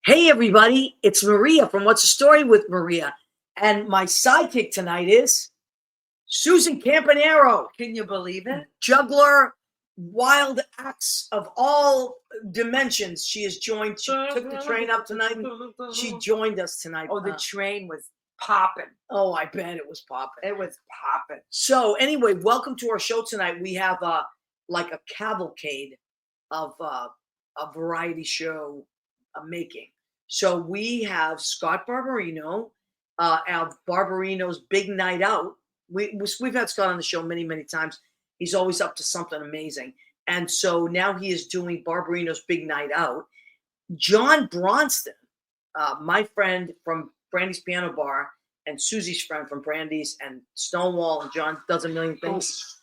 Hey, everybody, it's Maria from What's the Story with Maria. And my sidekick tonight is Susan Campanaro, Can you believe it? juggler, wild acts of all dimensions. She has joined, she took the train up tonight and she joined us tonight. Oh, the train was popping. Oh, I bet it was popping. It was popping. So anyway, welcome to our show tonight. We have like a cavalcade of a variety show making. So we have Scott Barbarino, our Barbarino's Big Night Out. We've had Scott on the show many, many times. He's always up to something amazing. And so now he is doing Barbarino's Big Night Out. John Bronston, my friend from Brandy's Piano Bar, and Susie's friend from Brandy's and Stonewall, and John does a million things.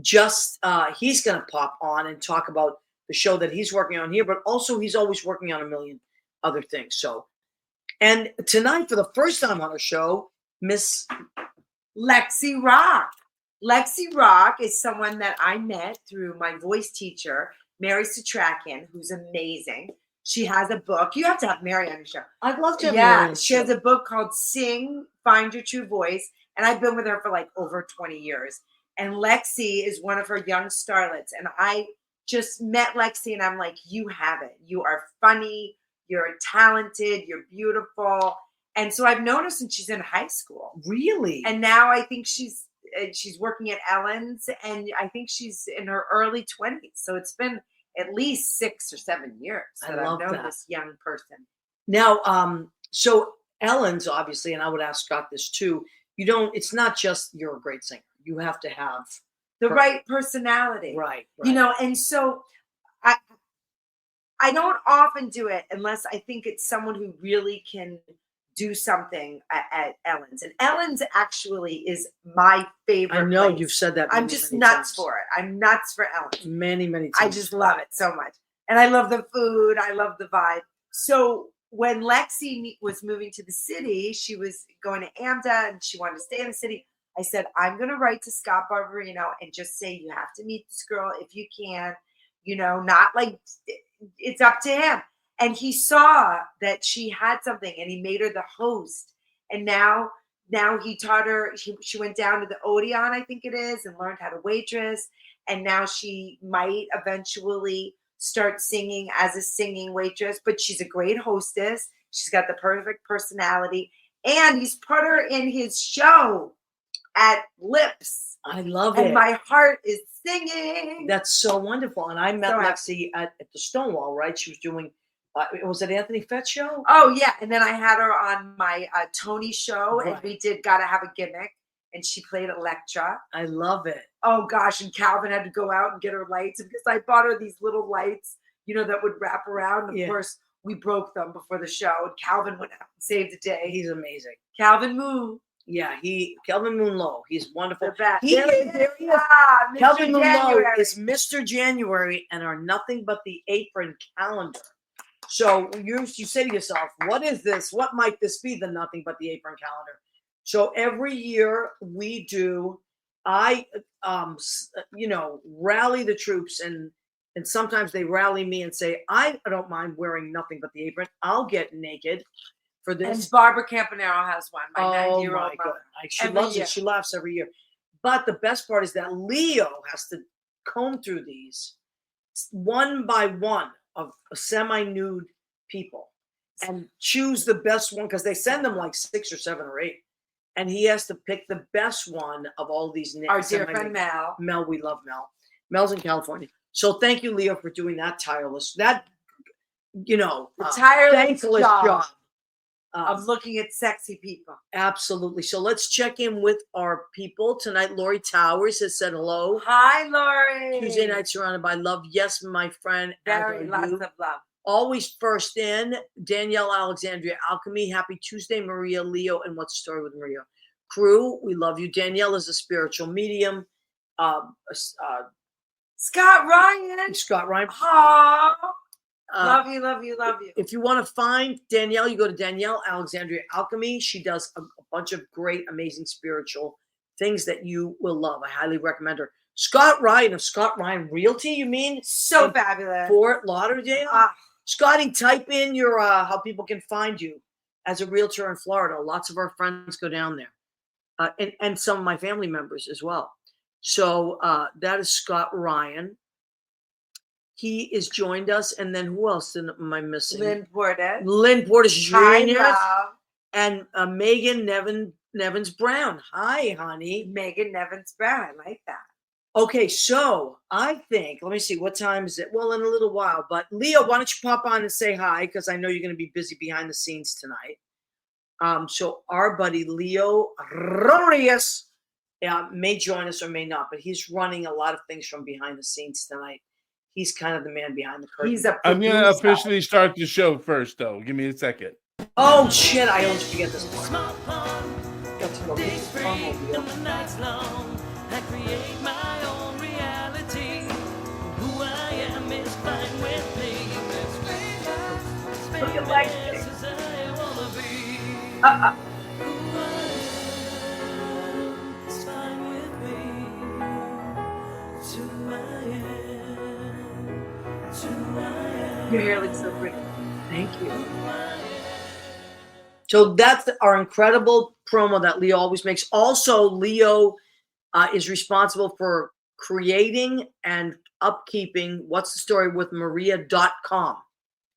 Just he's going to pop on and talk about the show that he's working on here, but also he's always working on a million other things. So, and tonight for the first time on our show, Miss Lexy Rock. Lexy Rock is someone that I met through my voice teacher, Mary Satrakian, who's amazing. She has a book. You have to have Mary on your show. I'd love to have Mary on the she show. has a book called Sing, Find Your True Voice. And I've been with her for like over 20 years. And Lexy is one of her young starlets. And I just met Lexy and I'm like, you have it. You are funny. You're talented. You're beautiful. And so I've known her since she's in high school. Really? And now I think she's working at Ellen's, and I think she's in her early 20s. So it's been at least 6 or 7 years that I've known this young person. Now, so Ellen's obviously, and I would ask Scott this too. It's not just you're a great singer. You have to have the right personality. Right. And so I don't often do it unless I think it's someone who really can do something at Ellen's. And Ellen's actually is my favorite. I know place. You've said that. I'm just nuts for it. I'm nuts for Ellen's. Many, many times. I just love it so much. And I love the food. I love the vibe. So when Lexy was moving to the city, she was going to AMDA and she wanted to stay in the city. I said, I'm going to write to Scott Barbarino and just say, you have to meet this girl if you can, not like it's up to him. And he saw that she had something and he made her the host. And now he taught her, she went down to the Odeon, I think it is, and learned how to waitress. And now she might eventually start singing as a singing waitress, but she's a great hostess. She's got the perfect personality. And he's put her in his show at Lips. I love it. And my heart is singing. That's so wonderful. And I met Lexy at the Stonewall, right? She was doing, was it Anthony Fett show? Oh, yeah. And then I had her on my Tony show, right. And we did Gotta Have a Gimmick, and she played Electra. I love it. Oh, gosh. And Calvin had to go out and get her lights because I bought her these little lights, that would wrap around. Of course, we broke them before the show, and Calvin went out and saved the day. He's amazing. Calvin Moon. Yeah, Kelvin Moonlow. He's wonderful. There he is. Kelvin Moonlow is Mr. January and our Nothing But the Apron calendar. So you say to yourself, what is this? What might this be? The Nothing But the Apron calendar. So every year we do, rally the troops and sometimes they rally me and say, I don't mind wearing nothing but the apron. I'll get naked. For this. And Barbara Campanaro has one, my 90-year-old mother. She loves it. She laughs every year. But the best part is that Leo has to comb through these one by one of semi-nude people and choose the best one because they send them like 6 or 7 or 8. And he has to pick the best one of all these. Our dear friend Mel. Mel, we love Mel. Mel's in California. So thank you, Leo, for doing that tireless, tireless job. Of looking at sexy people. Absolutely. So let's check in with our people tonight. Lori Towers has said hello. Hi, Lori. Tuesday night surrounded by love. Yes, my friend. Very lots of love. Always first in. Danielle Alexandria Alchemy. Happy Tuesday, Maria, Leo, and What's the Story with Maria? Crew, we love you. Danielle is a spiritual medium. Scott Ryan. Aww. Love you, love you, love you. If you want to find Danielle, you go to Danielle Alexandria Alchemy. She does a bunch of great, amazing spiritual things that you will love. I highly recommend her. Scott Ryan of Scott Ryan Realty, you mean? So fabulous. Fort Lauderdale? Scotty, type in your how people can find you as a realtor in Florida. Lots of our friends go down there, and some of my family members as well. So that is Scott Ryan. He is joined us, and then who else am I missing? Lynn Portis. Lynn Portis Jr. Hi, love. And Megan Nevins Brown. Hi, honey. Megan Nevins Brown. I like that. Okay, so I think, let me see, what time is it? Well, in a little while. But Leo, why don't you pop on and say hi? Because I know you're going to be busy behind the scenes tonight. So our buddy Leo Rodriguez may join us or may not, but he's running a lot of things from behind the scenes tonight. He's kind of the man behind the curtain. I'm going to officially start the show first, though. Give me a second. Oh, shit. I always forget this part. Got to go get this phone. I create my own reality. Who I am is fine with me. Look at Lexy. As I wanna be. Who I am is fine with me. To I am. Your hair looks so pretty. Thank you. So that's our incredible promo that Leo always makes. Also, Leo is responsible for creating and upkeeping What's the Story with Maria.com.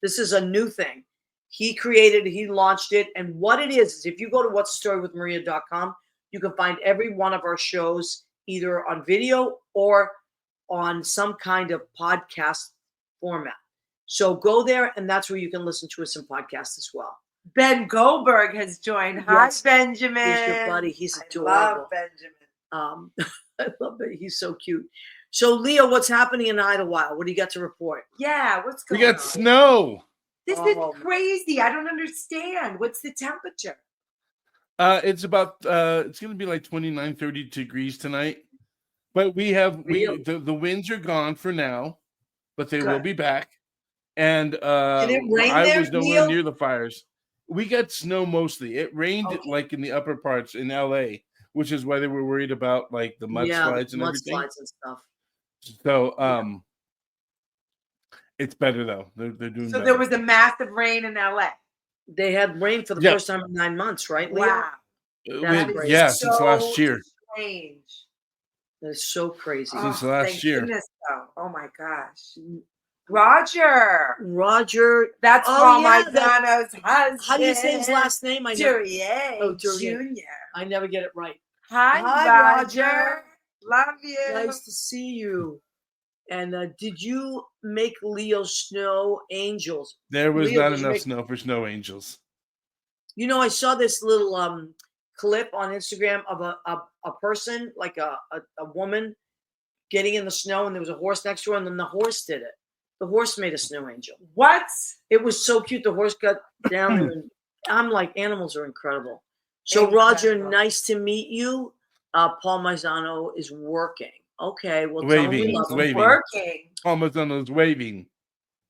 This is a new thing. He launched it. And what it is if you go to What's the Story with Maria.com, you can find every one of our shows either on video or on some kind of podcast format. So go there, and that's where you can listen to us in podcasts as well. Ben Goldberg has joined. Yes. Hi, Benjamin. He's your buddy. He's adorable. I love Benjamin. I love it. He's so cute. So, Leo, what's happening in Idlewild? What do you got to report? Yeah, what's We going on? got snow. This is crazy. I don't understand. What's the temperature? It's about it's going to be like 29, 30 degrees tonight. But the winds are gone for now, but they will be back. And Did it rain I there, was nowhere Leo? near the fires. We got snow mostly. It rained like in the upper parts in LA, which is why they were worried about like the mudslides and everything. Mudslides and stuff. So it's better though. They're doing So better. there was a massive rain in LA. They had rain for the first time in 9 months, right, Leo? Wow. That's since last year. Strange. That's so crazy. Since last thank year. Goodness, though. Oh my gosh. Roger. That's Paul Maizano's husband. How do you say his last name? I know. Duryea Jr. I never get it right. Hi, Roger. Love you. Nice to see you. And did you make Leo snow angels? There was Leo, not did you enough make- snow for snow angels. You know, I saw this little clip on Instagram of a person, like a woman, getting in the snow, and there was a horse next to her, and then the horse did it. The horse made a snow angel. What? It was so cute. The horse got down there, and I'm like, animals are incredible. So, Incredible. Roger, nice to meet you. Paul Maizano is working. Okay, well, tell him we Waving, love him. waving. Working. Paul Maizano's waving.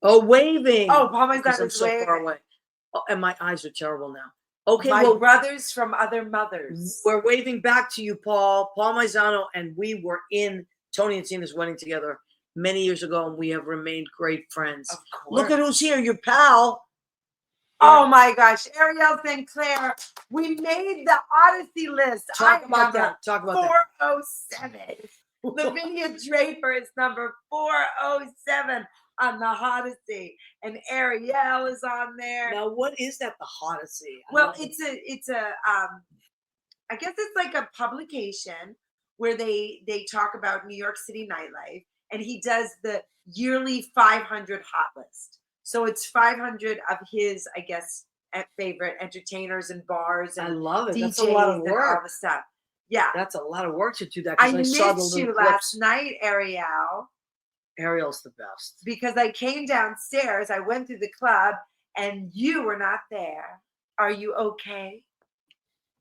Oh, waving. Oh, Paul Because I'm Maizano's so waving. far away. Oh, and my eyes are terrible now. Okay, My well, brothers from other mothers. we're waving back to you, Paul. Paul Maizano and we were in Tony and Tina's wedding together many years ago, and we have remained great friends. Of course. Look at who's here, your pal. Oh my gosh, Ariel St. Clair, we made the Odyssey list. Talk I about am that. Talk about that. 407. Lavinia Draper is number 407 on the Odyssey, and Ariel is on there. Now, what is that, the Odyssey? Well, it's a I guess it's like a publication where they talk about New York City nightlife, and he does the yearly 500 hot list. So it's 500 of his, I guess, favorite entertainers and bars and I love it. DJs That's a lot of and all work. the stuff. Yeah. That's a lot of work to do that. I 'Cause saw the missed little you clips. last night, Ariel, Ariel's the best. because I came downstairs, I went through the club, and you were not there. Are you okay?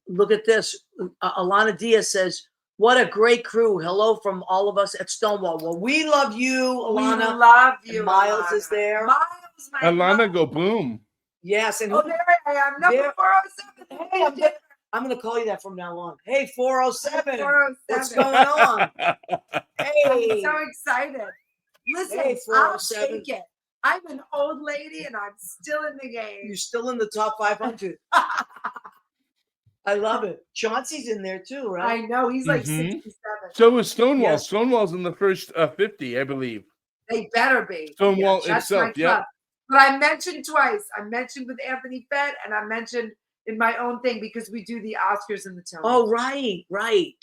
Look at this. Alana Diaz says, "What a great crew. Hello from all of us at Stonewall." Well, we love you, Alana. We love you. And Miles Alana. is there. Miles, my Alana, love. go boom. Yes, and Oh, there I am. Number There- 407. Hey, I'm going to call you that from now on. Hey, 407. 407. What's going on? I'm Hey. so excited. Listen, Hey, I'll 407. take it. I'm an old lady and I'm still in the game. You're still in the top 500. I love it. Chauncey's in there too, right? I know. He's like Mhm. 67. So was Stonewall. Yes. Stonewall's in the first 50, I believe. They better be. Stonewall That's my itself, yeah. club. But I mentioned twice. I mentioned with Anthony Fett and I mentioned in my own thing because we do the Oscars and the Tonys. Oh, right.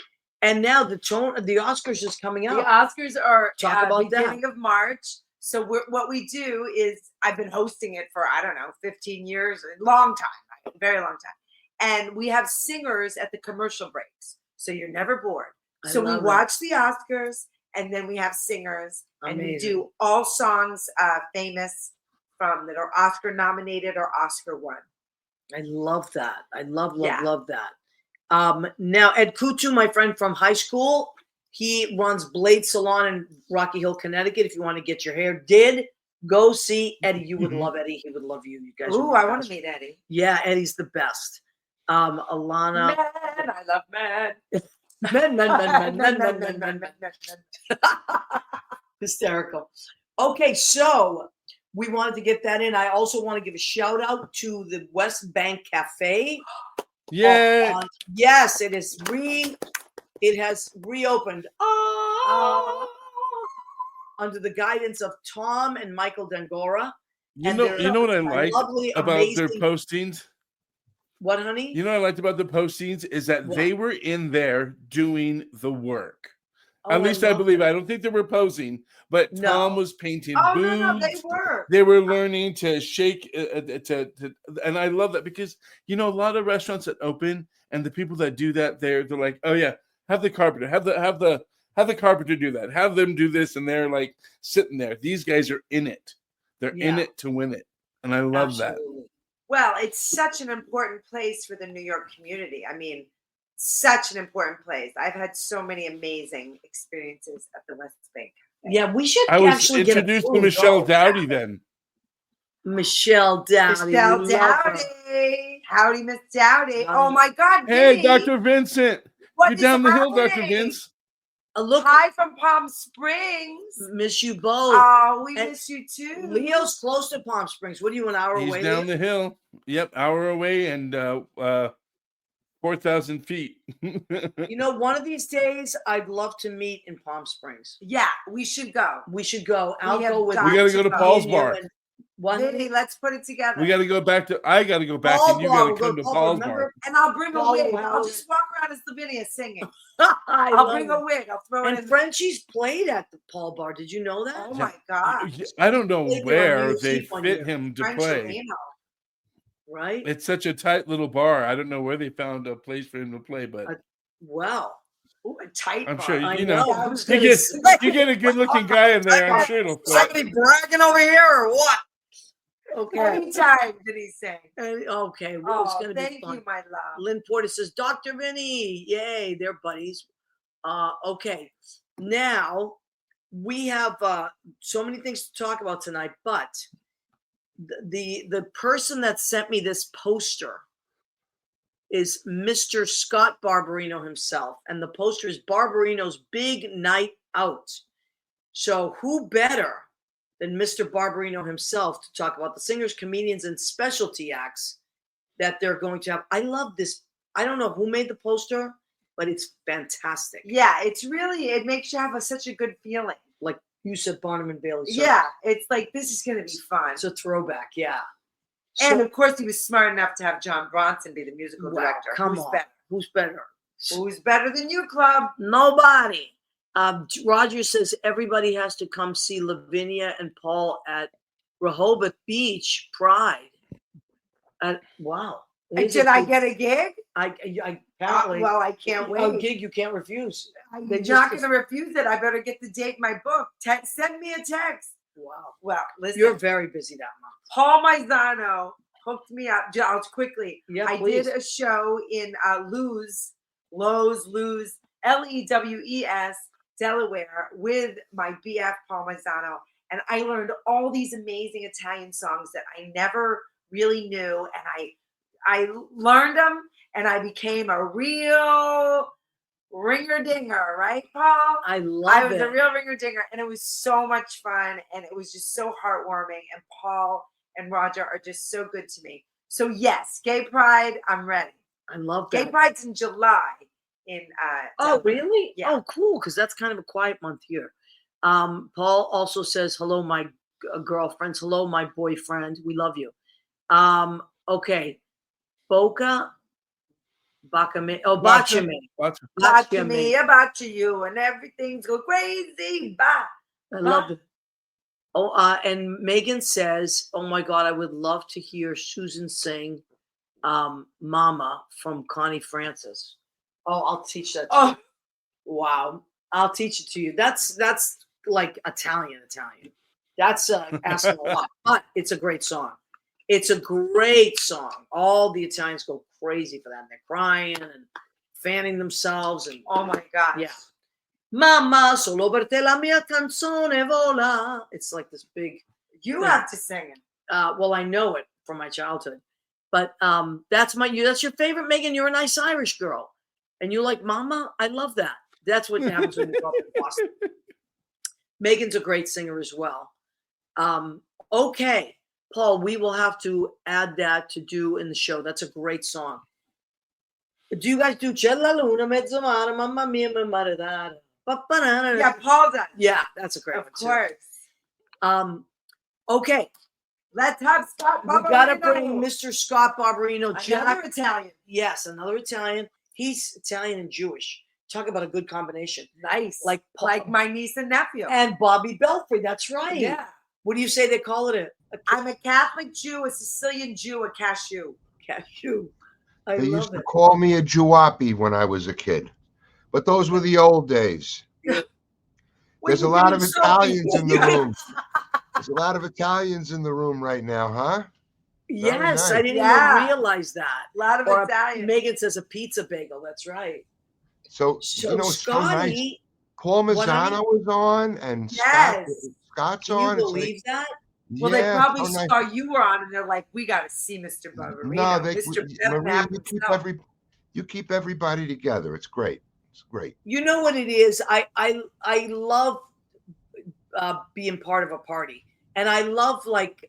And now the Oscars is coming The out. Oscars are Talk about beginning of March. So what we do is I've been hosting it for, I don't know, 15 years, a long time, a very long time. And we have singers at the commercial breaks. So you're never bored. So we watch the Oscars and then we have singers. And we do all songs famous from that are Oscar nominated or Oscar won. I love that. I love that. Now Ed Kutu, my friend from high school, he runs Blade Salon in Rocky Hill, Connecticut. If you want to get your hair did, go see Eddie. You would love Eddie. He would love you. You guys. Ooh, I want to meet Eddie. Yeah, Eddie's the best. Alana. Man, I love men. Hysterical. Okay, so we wanted to get that in. I also want to give a shout out to the West Bank Cafe. Yeah. Yes, it has reopened. Under the guidance of Tom and Michael Dangora. You know what I liked about their amazing postings? What, honey? You know what I liked about the postings is that they were in there doing the work. At least I believe. I don't think they were posing, but Tom was painting boobs. No, they were. They were learning to shake, and I love that because a lot of restaurants that open and the people that do that, they're like, oh yeah, have the carpenter, have the carpenter do that, have them do this, and they're like sitting there. These guys are in it. They're in it to win it, and I love that. Well, it's such an important place for the New York community. I mean, such an important place. I've had so many amazing experiences at the West Bank. Yeah, we should I was actually introduced to Michelle Dowdy then. Michelle Dowdy. Michelle Dowdy. Howdy, Miss Dowdy. Oh my God. Hey, Vinny. Dr. Vincent. You're down the hill, Dr. Vince. Look, hi from Palm Springs. Miss you both. Oh, we miss you too. Leo's close to Palm Springs. What are you, an hour away? He's down the hill. Yep, hour away and 4,000 feet. One of these days, I'd love to meet in Palm Springs. Yeah, we should go. I'll go with. We got to go to Paul's Bar. Vinny, let's put it together. We got to go back to. I got to go back, and you got to come to Paul's Bar. And I'll bring a wig. I'll just walk around as Lavinia singing. I'll bring a wig. I'll throw it in. And Frenchie's played at the Paul Bar. Did you know that? Oh my gosh! I don't know where they fit him to play. Right? It's such a tight little bar. I don't know where they found a place for him to play, but Ooh, a tight I'm bar. sure I you get a good looking guy in there. I'm sure it'll fit. Somebody bragging over here or what? Okay. Anytime, did he say? Okay. Well, it's gonna be fun. Thank you, my love. Lynn Porter says, Dr. Vinny. Yay, they're buddies. Okay. Now we have so many things to talk about tonight, but the person that sent me this poster is Mr. Scott Barbarino himself, and the poster is Barbarino's Big Night Out. So who better than Mr. Barbarino himself to talk about the singers, comedians, and specialty acts that they're going to have. I love this. I don't know who made the poster, but it's fantastic. Yeah, it makes you have such a good feeling. Like you said, Barnum and Bailey. Yeah, it's like, this is going to be fun. It's a throwback, yeah. And of course, he was smart enough to have John Bronston be the musical director. Come on. Who's better? Who's better than you, Club? Nobody. Roger says everybody has to come see Lavinia and Paul at Rehoboth Beach Pride. Wow. Did I get a gig? I apparently. Well, I can't wait. A gig you can't refuse. I'm not going to refuse it. I better get the date in my book. Send me a text. Wow. Well, listen. You're very busy that month. Paul Maizano hooked me up. Just quickly. Yeah, I did a show in Lewes, Lewes, Delaware, with my BF Paul Maizano. And I learned all these amazing Italian songs that I never really knew. And I learned them, and I became a real ringer dinger, right, Paul? I I love was it. a real ringer dinger, and it was so much fun, and it was just so heartwarming. And Paul and Roger are just so good to me. So yes, Gay Pride, I'm ready. I love Gay that. Pride's in July in Oh, Denver. really? Yeah. Oh, cool. Because that's kind of a quiet month here. Paul also says, hello, my girlfriends. Hello, my boyfriend. We love you. Okay. Boca Bacame. Oh, Bacha. Bachame. Bacha. Bacha me, about you, and everything's go crazy. Bah. I love it. Oh, and Megan says, oh my God, I would love to hear Susan sing Mama from Connie Francis. Oh, I'll teach that to you. Oh, Wow. I'll teach it to you. That's like Italian. That's asking a lot, but it's a great song. It's a great song. All the Italians go crazy for that. They're crying and fanning themselves. And oh my gosh. yeah. Mamma, solo per te la mia canzone vola. It's like this big. You thing. have to sing it. Well, I know it from my childhood, but that's your favorite, Megan. You're a nice Irish girl, and you like Mama. I love that. That's what happens when you grow up in Boston. Megan's a great singer as well. Okay, Paul, we will have to add that to do in the show. That's a great song. Do you guys do C'è la luna mezzo mare, mamma mia, mi maritare? Yeah, Paul does. Yeah, that's a great Of one too. course. Okay, Let's have Scott we gotta Barbarino. bring Mr. Scott Barbarino. Another Italian. Yes, another Italian. He's Italian and Jewish. Talk about a good combination. Nice. Like my niece and nephew. and Bobby Belfry. That's right. Yeah. What do you say they call it? I'm a Catholic Jew, a Sicilian Jew, a cashew. Cashew. I They love used to it. call me a Juapi when I was a kid, but those were the old days. There's a lot of Italians in the room. There's a lot of Italians in the room right now, huh? Yes, nice. I didn't Yeah. even realize that. A lot of Or Italian. Megan says a pizza bagel. That's right. So, So you know, it's so nice. Scotty, Paul what I Mazzano was on, and Yes. Scott's can you on. It's like, believe that? Well, they yeah, probably so nice. saw you were on, and they're like, "We got to see Mr. Barbarino." No, Mr. Maria, Belknap you keep everybody together. It's great. It's great. You know what it is? I love being part of a party, and I love like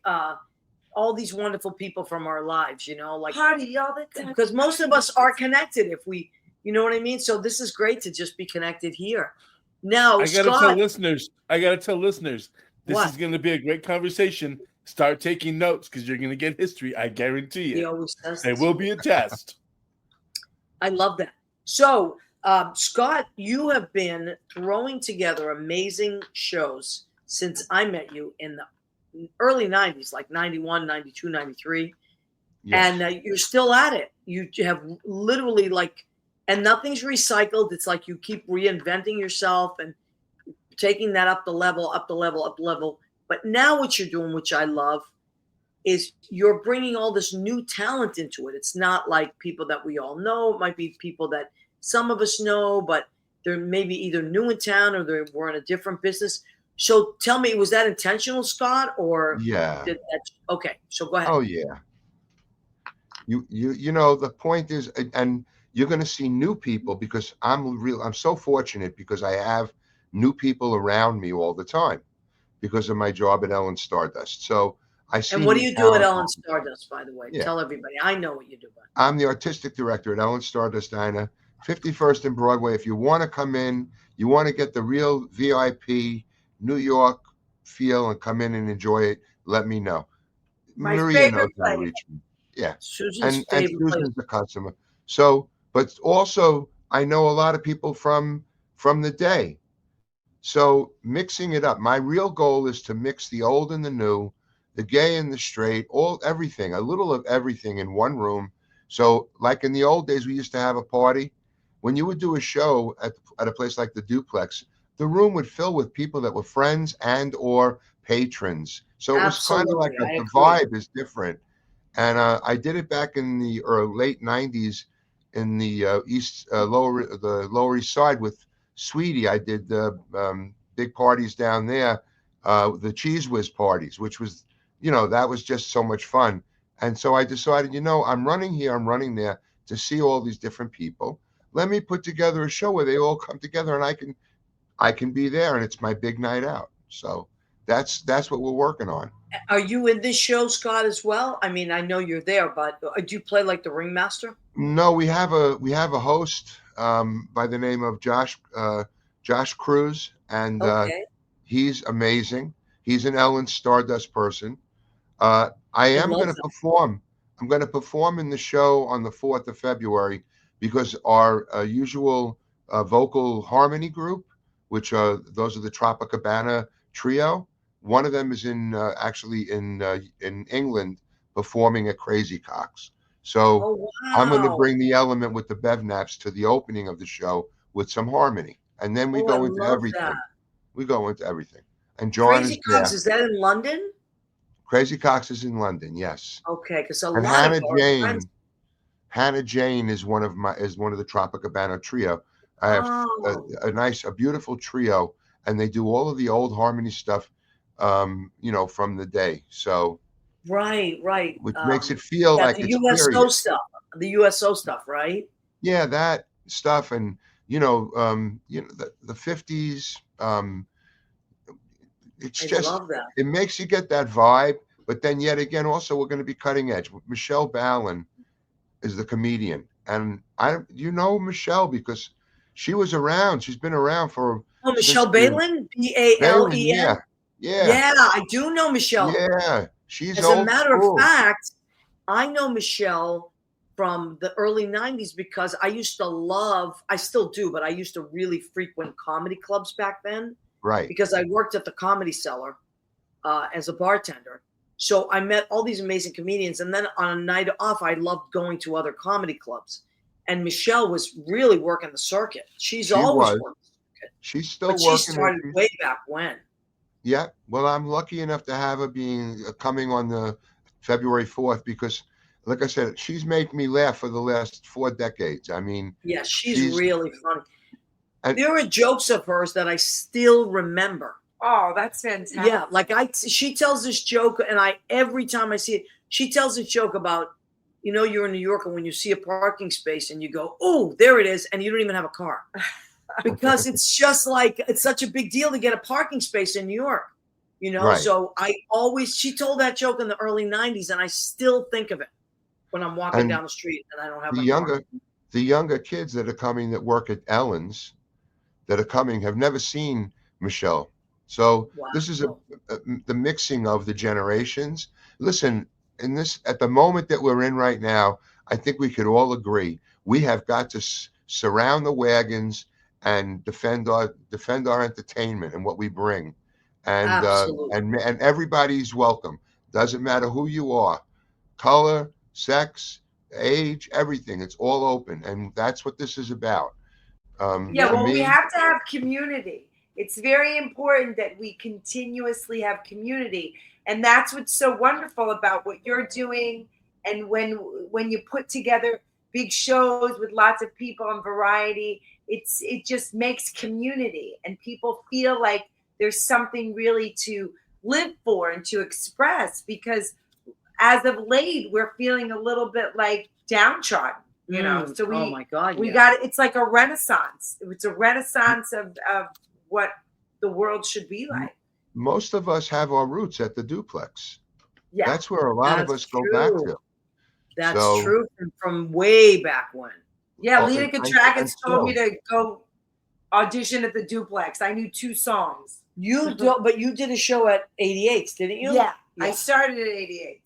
all these wonderful people from our lives. You know, like party all the time. because most of us are connected. If we, you know what I mean. So this is great to just be connected here. Now, I gotta Scott, tell listeners. This What? is going to be a great conversation. Start taking notes because you're going to get history. I guarantee he you. always says There this. will be a test. I love that. So, Scott, you have been throwing together amazing shows since I met you in the early 90s, like 91, 92, 93. Yes. And you're still at it. You have literally and nothing's recycled. It's like you keep reinventing yourself and taking that up the level. But now what you're doing, which I love, is you're bringing all this new talent into it. It's not like people that we all know. It might be people that some of us know, but they're maybe either new in town or they were in a different business. So tell me, was that intentional, Scott, or Yeah. okay? So go ahead. Oh yeah. You know, the point is, and you're going to see new people because I'm so fortunate because I have new people around me all the time because of my job at Ellen Stardust. So I see. And what do new you do at talent. Ellen Stardust, by the way? Yeah. Tell everybody. I know what you do. But I'm the artistic director at Ellen Stardust Diner, 51st and Broadway. If you want to come in, you want to get the real VIP New York feel and come in and enjoy it, let me know. My Maria knows favorite how to place. reach me. Yeah. Susan's And favorite place. Susan's the customer. So, but also I know a lot of people from the day. So mixing it up. My real goal is to mix the old and the new, the gay and the straight, everything, a little of everything in one room. So like in the old days, we used to have a party. When you would do a show at a place like the Duplex, the room would fill with people that were friends and or patrons. So it was kind of like Absolutely, I the agree. vibe is different. And I did it back in the late 90s in the Lower East Side with Sweetie. I did big parties down there, the Cheese Whiz parties, which was, that was just so much fun. And so I decided, I'm running here, I'm running there to see all these different people. let me put together a show where they all come together and I can be there, and it's my big night out. So that's what we're working on. Are you in this show, Scott, as well? I mean, I know you're there, but do you play like the ringmaster? No, we have a host by the name of Josh Cruz, and Okay. he's amazing. He's an Ellen Stardust person. I am love going to that. perform. I'm going to perform in the show on the 4th of February because our usual vocal harmony group, which those are the Tropicabana trio. One of them is actually in England performing at Crazy Cox. So Oh, I'm going to wow. bring the element with the Bevnaps to the opening of the show with some harmony, and then we Oh, I go into love that. everything. We go into everything, and John Crazy is Cox, there. is that in London? Crazy Cox is in London, yes. Okay, because a And lot of our friends. Hannah Jane is one of the Tropicabana trio. I have Oh, a beautiful trio, and they do all of the old harmony stuff, from the day. So, right. which makes it feel Yeah, like the it's USO period. stuff. The USO stuff, right? Yeah, that stuff, and the 50s. It's I just love that. it makes you get that vibe. But then yet again, also we're going to be cutting edge. Michelle Ballin is the comedian, and Michelle because she was around. She's been around Oh, since Michelle Balin? Balin. Balen? Yeah, Yeah, I do know Michelle. yeah. She's As a old matter of school. fact, I know Michelle from the early 90s because I still do, but I used to really frequent comedy clubs back then Right. because I worked at the Comedy Cellar as a bartender. So I met all these amazing comedians. And then on a night off, I loved going to other comedy clubs. And Michelle was really working the circuit. She's She always was. worked the circuit, She's still but she working. started way back when. Yeah. Well, I'm lucky enough to have her coming on the February 4th because, like I said, she's made me laugh for the last 4 decades. I mean, Yeah, she's she's really funny. and There are jokes of hers that I still remember. Oh, that's fantastic. Yeah, like she tells this joke, and every time I see it, she tells this joke about, you're in New York, and when you see a parking space, and you go, "Oh, there it is," and you don't even have a car, because it's just like it's such a big deal to get a parking space in New York, right. So she told that joke in the early '90s, and I still think of it when I'm walking And down the street and I don't have the my car. younger kids that are coming that work at Ellen's that are coming have never seen Michelle. So this is Wow. the mixing of the generations. Listen, at the moment that we're in right now, I think we could all agree we have got to surround the wagons and defend our entertainment and what we bring, and Absolutely. and everybody's welcome. Doesn't matter who you are, color, sex, age, everything. It's all open, and that's what this is about. Yeah, To well, we me, have to have community. It's very important that we continuously have community. And that's what's so wonderful about what you're doing. And when you put together big shows with lots of people and variety, it just makes community and people feel like there's something really to live for and to express, because as of late we're feeling a little bit like downtrodden. So oh my God, we yeah. got it's like a renaissance. It's a renaissance of what the world should be like. most of us have our roots at the duplex. Yeah, That's where a lot of That's us go back true. to. That's So, true from way back when. yeah. oh, Lena and Katrakis told me still, to go audition at the duplex. I knew 2 songs. But you did a show at 88s, didn't you? Yeah, I Yeah. started at 88.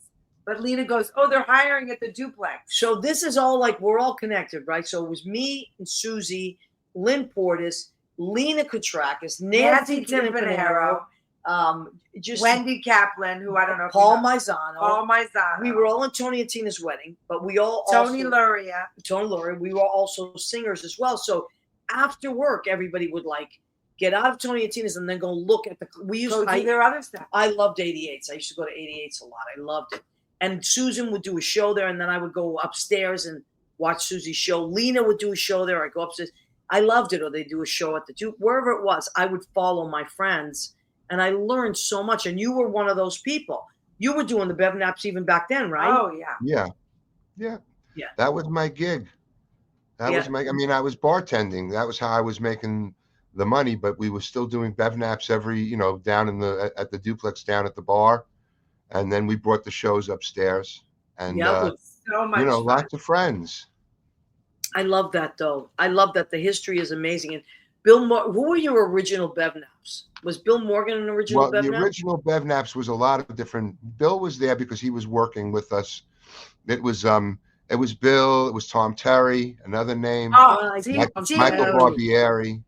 But Lena goes, "Oh, they're hiring at the duplex." So this is all like we're all connected, right? So it was me and Susie, Lynn Portis, Lena Katrakis, Nancy Campanaro, just Wendy Kaplan, who I don't know. If Paul you know. Maizano. Paul Maizano. We were all in Tony and Tina's wedding, but we all Tony also, Luria. Tony Lurie. We were also singers as well. So after work, everybody would like get out of Tony and Tina's and then go look at Go do their other stuff. I loved 88s. I used to go to 88s a lot. I loved it. And Susan would do a show there, and then I would go upstairs and watch Susie's show. Lena would do a show there. I'd go upstairs. I loved it. Or they'd do a show at the Duke, wherever it was. I would follow my friends, and I learned so much. And you were one of those people. You were doing the Bevnaps even back then, right? Oh, yeah. yeah. Yeah. That was my gig. That was I mean, I was bartending. That was how I was making the money, but we were still doing bevnaps every, down at the duplex down at the bar. And then we brought the shows upstairs and, So much fun. lots of friends. I love that though. I love that. The history is amazing. And Bill, who were your original Bevnaps? Was Bill Morgan an original Bevnap? The original Bevnaps was a lot of different. Bill was there because he was working with us. It was Bill. It was Tom Terry, another name. Michael Barbieri.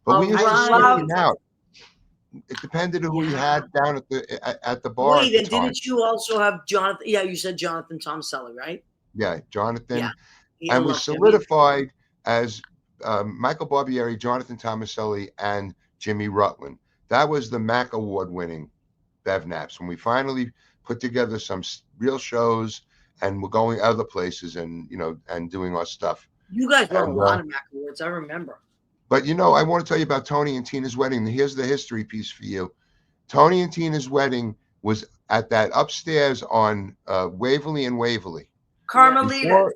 But we used to switch him out. It depended on who you had down at the bar. Wait, and didn't you also have Jonathan? Yeah, you said Jonathan Tomaselli, right? Yeah, Jonathan. Yeah. And we solidified as Michael Barbieri, Jonathan Tomaselli, and Jimmy Rutland. That was the MAC award-winning Bevnaps when we finally put together some real shows and we're going other places and doing our stuff. You guys won a lot of MAC awards, I remember. But I want to tell you about Tony and Tina's wedding. Here's the history piece for you. Tony and Tina's wedding was at that upstairs on Waverly and Waverly. Carmelita.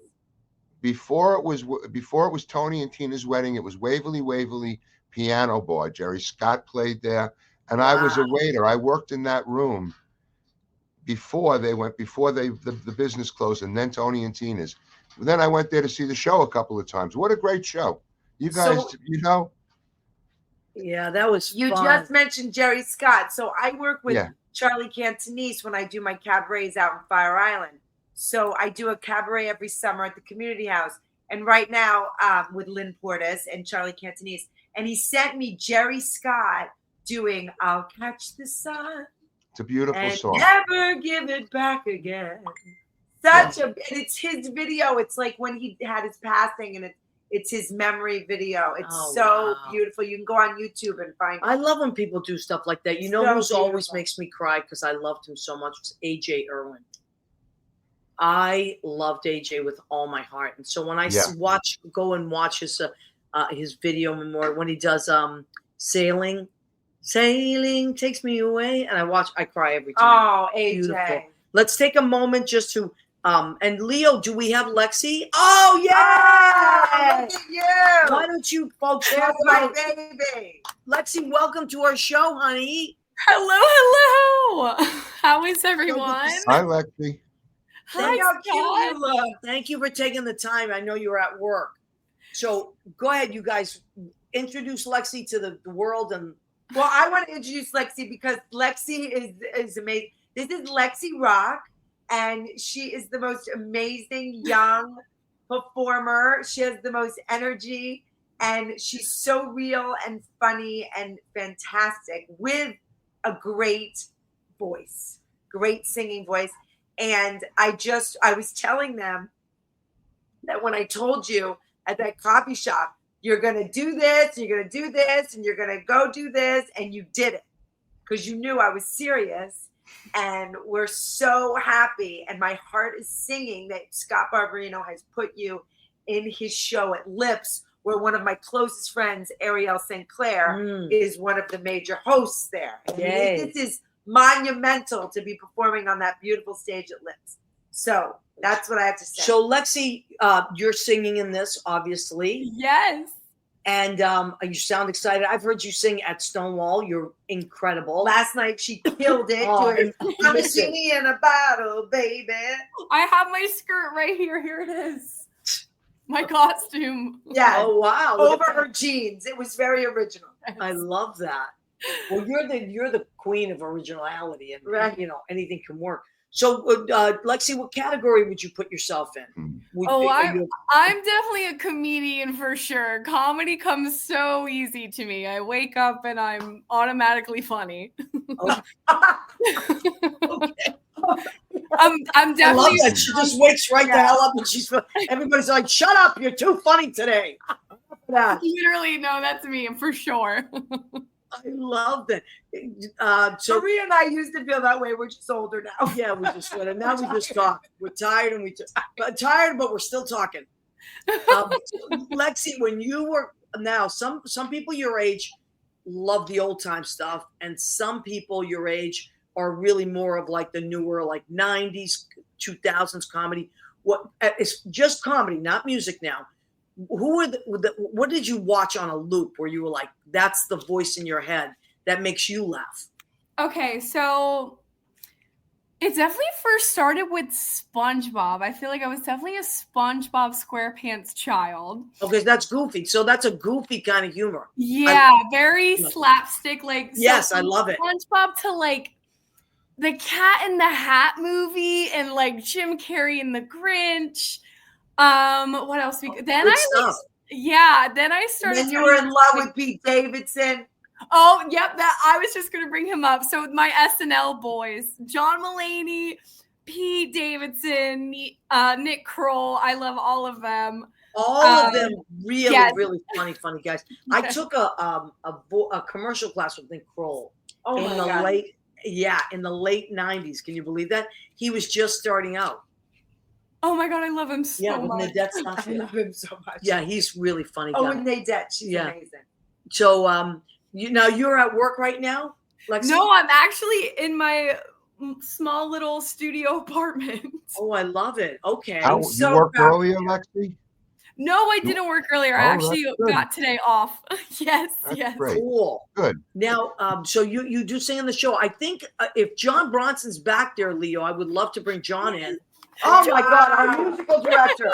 Before it was Tony and Tina's wedding, it was Waverly Piano Bar. Jerry Scott played there, and I was a waiter. I worked in that room before the business closed, and then Tony and Tina's. Then I went there to see the show a couple of times. What a great show! You guys, Yeah, that was You fun. just mentioned Jerry Scott. So I work with Charlie Cantonese when I do my cabarets out in Fire Island. So I do a cabaret every summer at the community house. And right now with Lynn Portis and Charlie Cantonese. And he sent me Jerry Scott doing I'll Catch the Sun. It's a beautiful song. Never give it back again. And it's his video. It's like when he had his passing and it's his memory video. It's beautiful. You can go on YouTube and find it. I love when people do stuff like that. Who's always makes me cry because I loved him so much was AJ Irwin. I loved AJ with all my heart. And so when I go and watch his video memorial, when he does Sailing Takes Me Away, and I cry every time. Oh, AJ. Beautiful. Let's take a moment just to and Leo, do we have Lexy? Oh yeah! Look at you. Why don't you folks There's my baby. Lexy, welcome to our show, honey. Hello. How is everyone? Hi, Lexy. Hi, Scott. Thank you for taking the time. I know you're at work. So go ahead, you guys. Introduce Lexy to the world. And well, I want to introduce Lexy because Lexy is amazing. This is Lexy Rock, and she is the most amazing young performer. She has the most energy, and she's so real and funny and fantastic with a great voice, great singing voice. And I was telling them that when I told you at that coffee shop, you're going to do this, you're going to do this, and you're going to go do this, and you did it because you knew I was serious. And we're so happy. And my heart is singing that Scott Barbarino has put you in his show at Lips, where one of my closest friends, Ariel St. Clair, is one of the major hosts there. This is monumental to be performing on that beautiful stage at Lips. So that's what I have to say. So Lexy, you're singing in this, obviously. Yes. And you sound excited. I've heard you sing at Stonewall. You're incredible. Last night she killed it. I'm a genie in a bottle, baby. I have my skirt right here. Here it is. My costume. Yeah. Oh wow. Over her jeans. It was very original. I love that. Well, you're the queen of originality, and anything can work. So, Lexy, what category would you put yourself in? I'm definitely a comedian for sure. Comedy comes so easy to me. I wake up and I'm automatically funny. Okay. I'm definitely. I love that. She just wakes right the hell up, and everybody's like, "Shut up! You're too funny today." Literally, no, that's me for sure. I love that. So Maria and I used to feel that way. We're just older now. Yeah, we just went, and now we just talk. We're tired, and tired, but we're still talking. Lexy, when you were now, some people your age love the old time stuff, and some people your age are really more of like the newer, like 90s, 2000s comedy. What it's just comedy, not music now. who are what did you watch on a loop where you were like, that's the voice in your head that makes you laugh? Okay, so it definitely first started with SpongeBob. I feel like I was definitely a SpongeBob SquarePants child. Okay, that's goofy. So that's a goofy kind of humor. Yeah, very slapstick. Like, yes, so I love it. SpongeBob to like the Cat in the Hat movie and like Jim Carrey and the Grinch. What else? Then Good I stuff. then I started. And then you were in love with Pete Davidson. Oh, yep. That I was just gonna bring him up. So my SNL boys, John Mulaney, Pete Davidson, Nick Kroll. I love all of them. All of them really, yes. really funny guys. I took a commercial class with Nick Kroll in the late 90s. Can you believe that? He was just starting out. Oh my God, I love him so with much. Nadette Stauffer. I love him so much. Yeah, he's really funny. Oh, guy. and Nadette, she's amazing. So, you're at work right now, Lexy? No, I'm actually in my small little studio apartment. Oh, I love it. Okay. You worked earlier, Lexy? No, I didn't work earlier. I actually got today off. yes. Great. Cool. Good. Now, so you do sing on the show. I think if John Bronson's back there, Leo, I would love to bring John in. Oh my God, our musical director.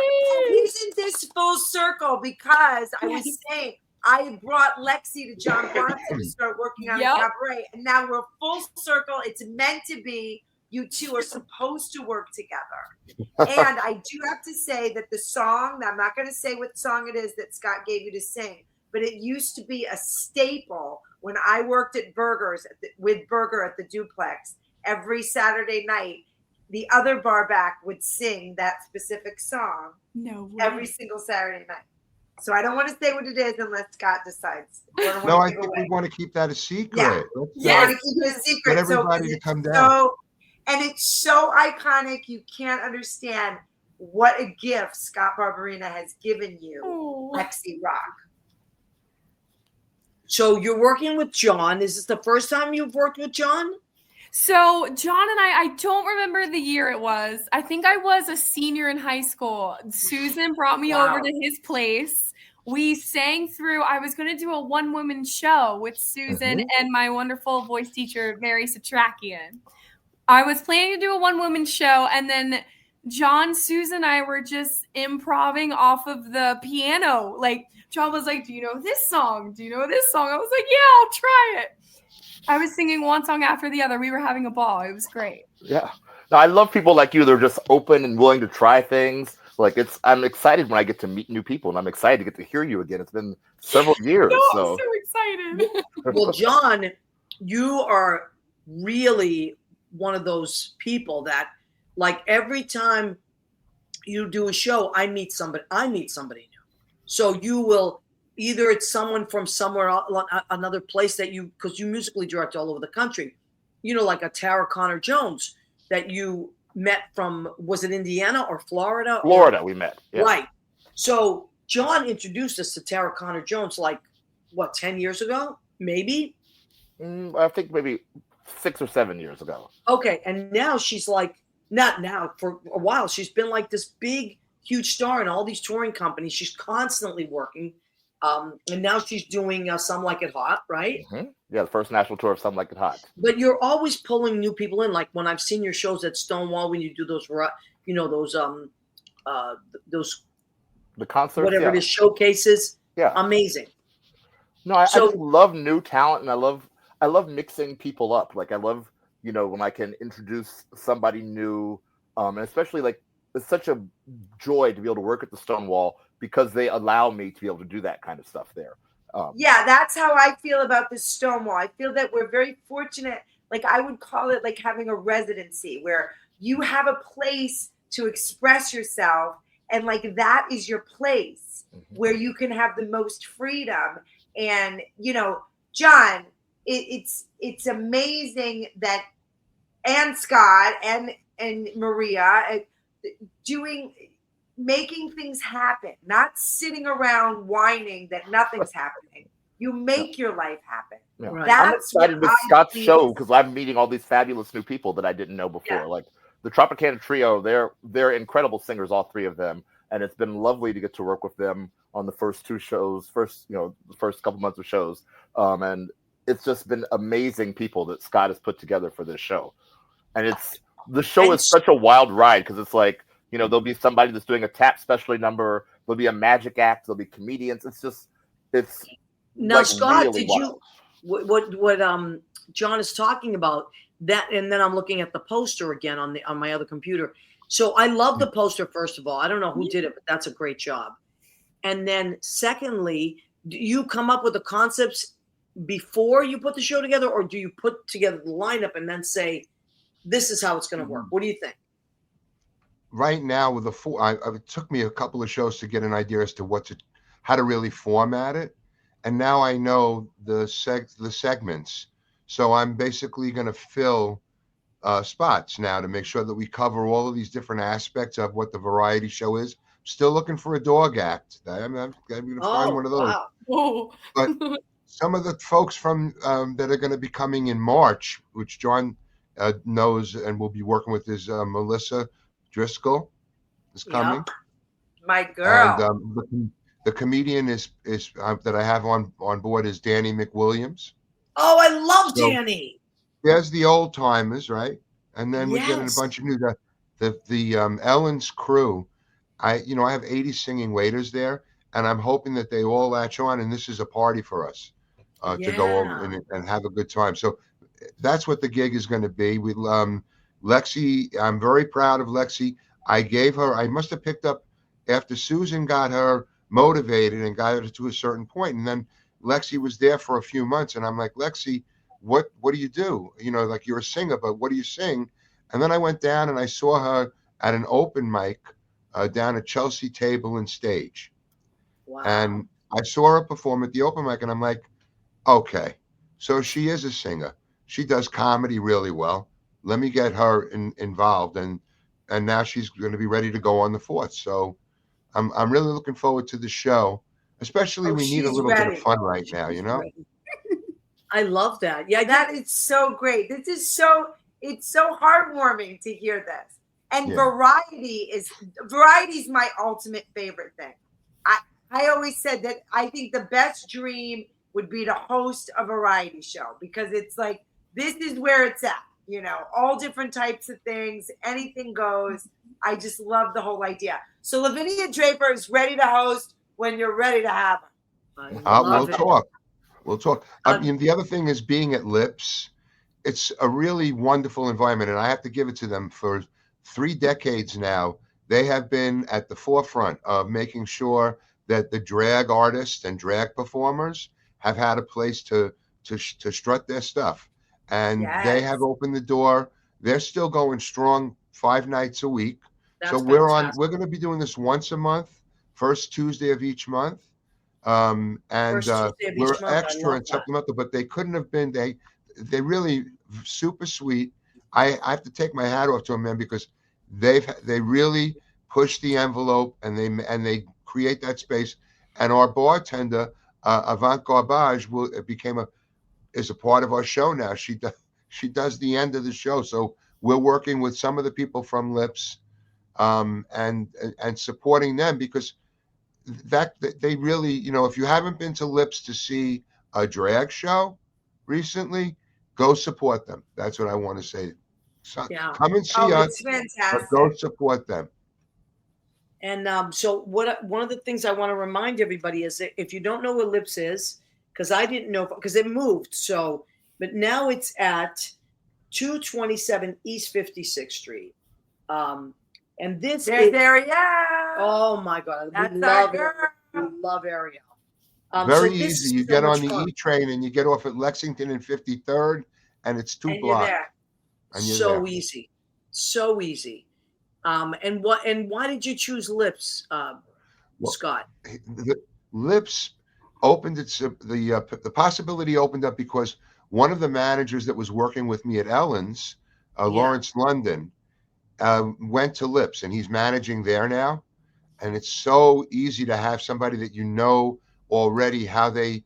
He's in this full circle because I was saying I brought Lexy to John Bronson to start working on a cabaret, and now we're full circle. It's meant to be. You two are supposed to work together. And I do have to say that the song, I'm not going to say what song it is that Scott gave you to sing, but it used to be a staple when I worked at Burgers with Burger at the Duplex. Every Saturday night, the other bar back would sing that specific song every single Saturday night. So I don't want to say what it is unless Scott decides. No, I think we want to keep that a secret. Yeah, keep it a secret. Get everybody to come down. And it's so iconic, you can't understand what a gift Scott Barbarino has given you, Lexy Rock. So you're working with John. Is this the first time you've worked with John? So John and I don't remember the year it was. I think I was a senior in high school. Susan brought me over to his place. We sang through, I was going to do a one-woman show with Susan and my wonderful voice teacher, Mary Satrakian. I was planning to do a one-woman show, and then John, Susan, and I were just improvising off of the piano. Like, John was like, do you know this song? Do you know this song? I was like, yeah, I'll try it. I was singing one song after the other. We were having a ball. It was great. Yeah. No, I love people like you that are just open and willing to try things. Like, I'm excited when I get to meet new people, and I'm excited to get to hear you again. It's been several years. I'm so excited. Well, John, you are really one of those people that, like, every time you do a show, I meet somebody new. So you will either it's someone from somewhere another place that because you musically direct all over the country, like a Tara Connor Jones that you met from, was it Indiana or Florida? We met. Yeah. Right. So John introduced us to Tara Connor Jones, like, what, 10 years ago? Maybe? I think maybe 6 or 7 years ago. Okay. And now she's like, not now, for a while, she's been like this big, huge star in all these touring companies. She's constantly working. And now she's doing Some Like It Hot, right? Mm-hmm. Yeah, the first national tour of Some Like It Hot. But you're always pulling new people in. Like when I've seen your shows at Stonewall, when you do those, the concerts, whatever it is, showcases. Yeah, amazing. No, I just love new talent, and I love mixing people up. Like I love, when I can introduce somebody new, and especially like it's such a joy to be able to work at the Stonewall because they allow me to be able to do that kind of stuff there. Yeah, that's how I feel about the Stonewall. I feel that we're very fortunate. Like I would call it like having a residency where you have a place to express yourself, and like that is your place where you can have the most freedom. And John, it's amazing that, and Scott and Maria making things happen, not sitting around whining that nothing's happening. You make your life happen. Yeah. Right. I'm excited with Scott's show because I'm meeting all these fabulous new people that I didn't know before. Yeah. Like the Tropicana Trio, they're incredible singers, all three of them. and it's been lovely to get to work with them on the first two shows, the first couple months of shows, and it's just been amazing people that Scott has put together for this show. And the show is such a wild ride because it's like, there'll be somebody that's doing a tap specialty number, there'll be a magic act, there'll be comedians. It's now, like Scott, really did wild. you what John is talking about that, and then I'm looking at the poster again on my other computer. So I love the poster. First of all, I don't know who did it, but that's a great job. And then secondly, do you come up with the concepts before you put the show together, or do you put together the lineup and then say, this is how it's going to work? What do you think? Right now, with it took me a couple of shows to get an idea as to how to really format it, and now I know the segments. So I'm basically going to fill spots now to make sure that we cover all of these different aspects of what the variety show is. Still looking for a dog act. I'm going to find one of those. Wow. Whoa. But some of the folks from that are going to be coming in March, which John knows and will be working with, is Melissa Driscoll is coming. Yep. My girl. And the comedian is that I have on board is Danny McWilliams. Oh, I love Danny. There's the old timers, right? And then we get in a bunch of new. The Ellen's crew. I have 80 singing waiters there, and I'm hoping that they all latch on, and this is a party for us to go over and have a good time. So that's what the gig is going to be. We Lexy, I'm very proud of Lexy. I must have picked up after Susan got her motivated and got her to a certain point, and then Lexy was there for a few months, and I'm like, Lexy, what do you do? Like, you're a singer, but what do you sing? And then I went down and I saw her at an open mic down at Chelsea Table and Stage. Wow. And I saw her perform at the open mic, and I'm like, okay, so she is a singer. She does comedy really well. Let me get her involved, and now she's going to be ready to go on the 4th. So I'm really looking forward to the show. Especially, we need a little bit of fun right now, I love that. Yeah, that is so great. It's so heartwarming to hear this. And variety is my ultimate favorite thing. I always said that I think the best dream would be to host a variety show, because it's like, this is where it's at, all different types of things, anything goes. I just love the whole idea. So Lavinia Draper is ready to host when you're ready to have her. We'll talk. The other thing is, being at Lips, it's a really wonderful environment, and I have to give it to them. For 3 decades now, they have been at the forefront of making sure that the drag artists and drag performers have had a place to strut their stuff. And they have opened the door. They're still going strong 5 nights a week. So we're going to be doing this once a month, first Tuesday of each month. And we're extra and supplemental, but they couldn't have been, they really super sweet. I have to take my hat off to them, man, because they really push the envelope, and they create that space. And our bartender, Avant Garbage, is a part of our show now. She does the end of the show. So we're working with some of the people from Lips, and supporting them, because that they really, if you haven't been to Lips to see a drag show recently, go support them. That's what I want to say. So come and see us, but go support them. And so one of the things I want to remind everybody is that if you don't know what Lips is, because I didn't know, because it moved. But now it's at 227 East 56th Street. And this is Ariel. Oh my God. We love Ariel. Very easy. You get on the E train and you get off at Lexington and 53rd, and it's 2 blocks. And you're there. Easy. So easy. And why did you choose Lips, Scott? Lips opened the possibility opened up because one of the managers that was working with me at Ellen's, Lawrence London, went to Lips, and he's managing there now. And it's so easy to have somebody that already how they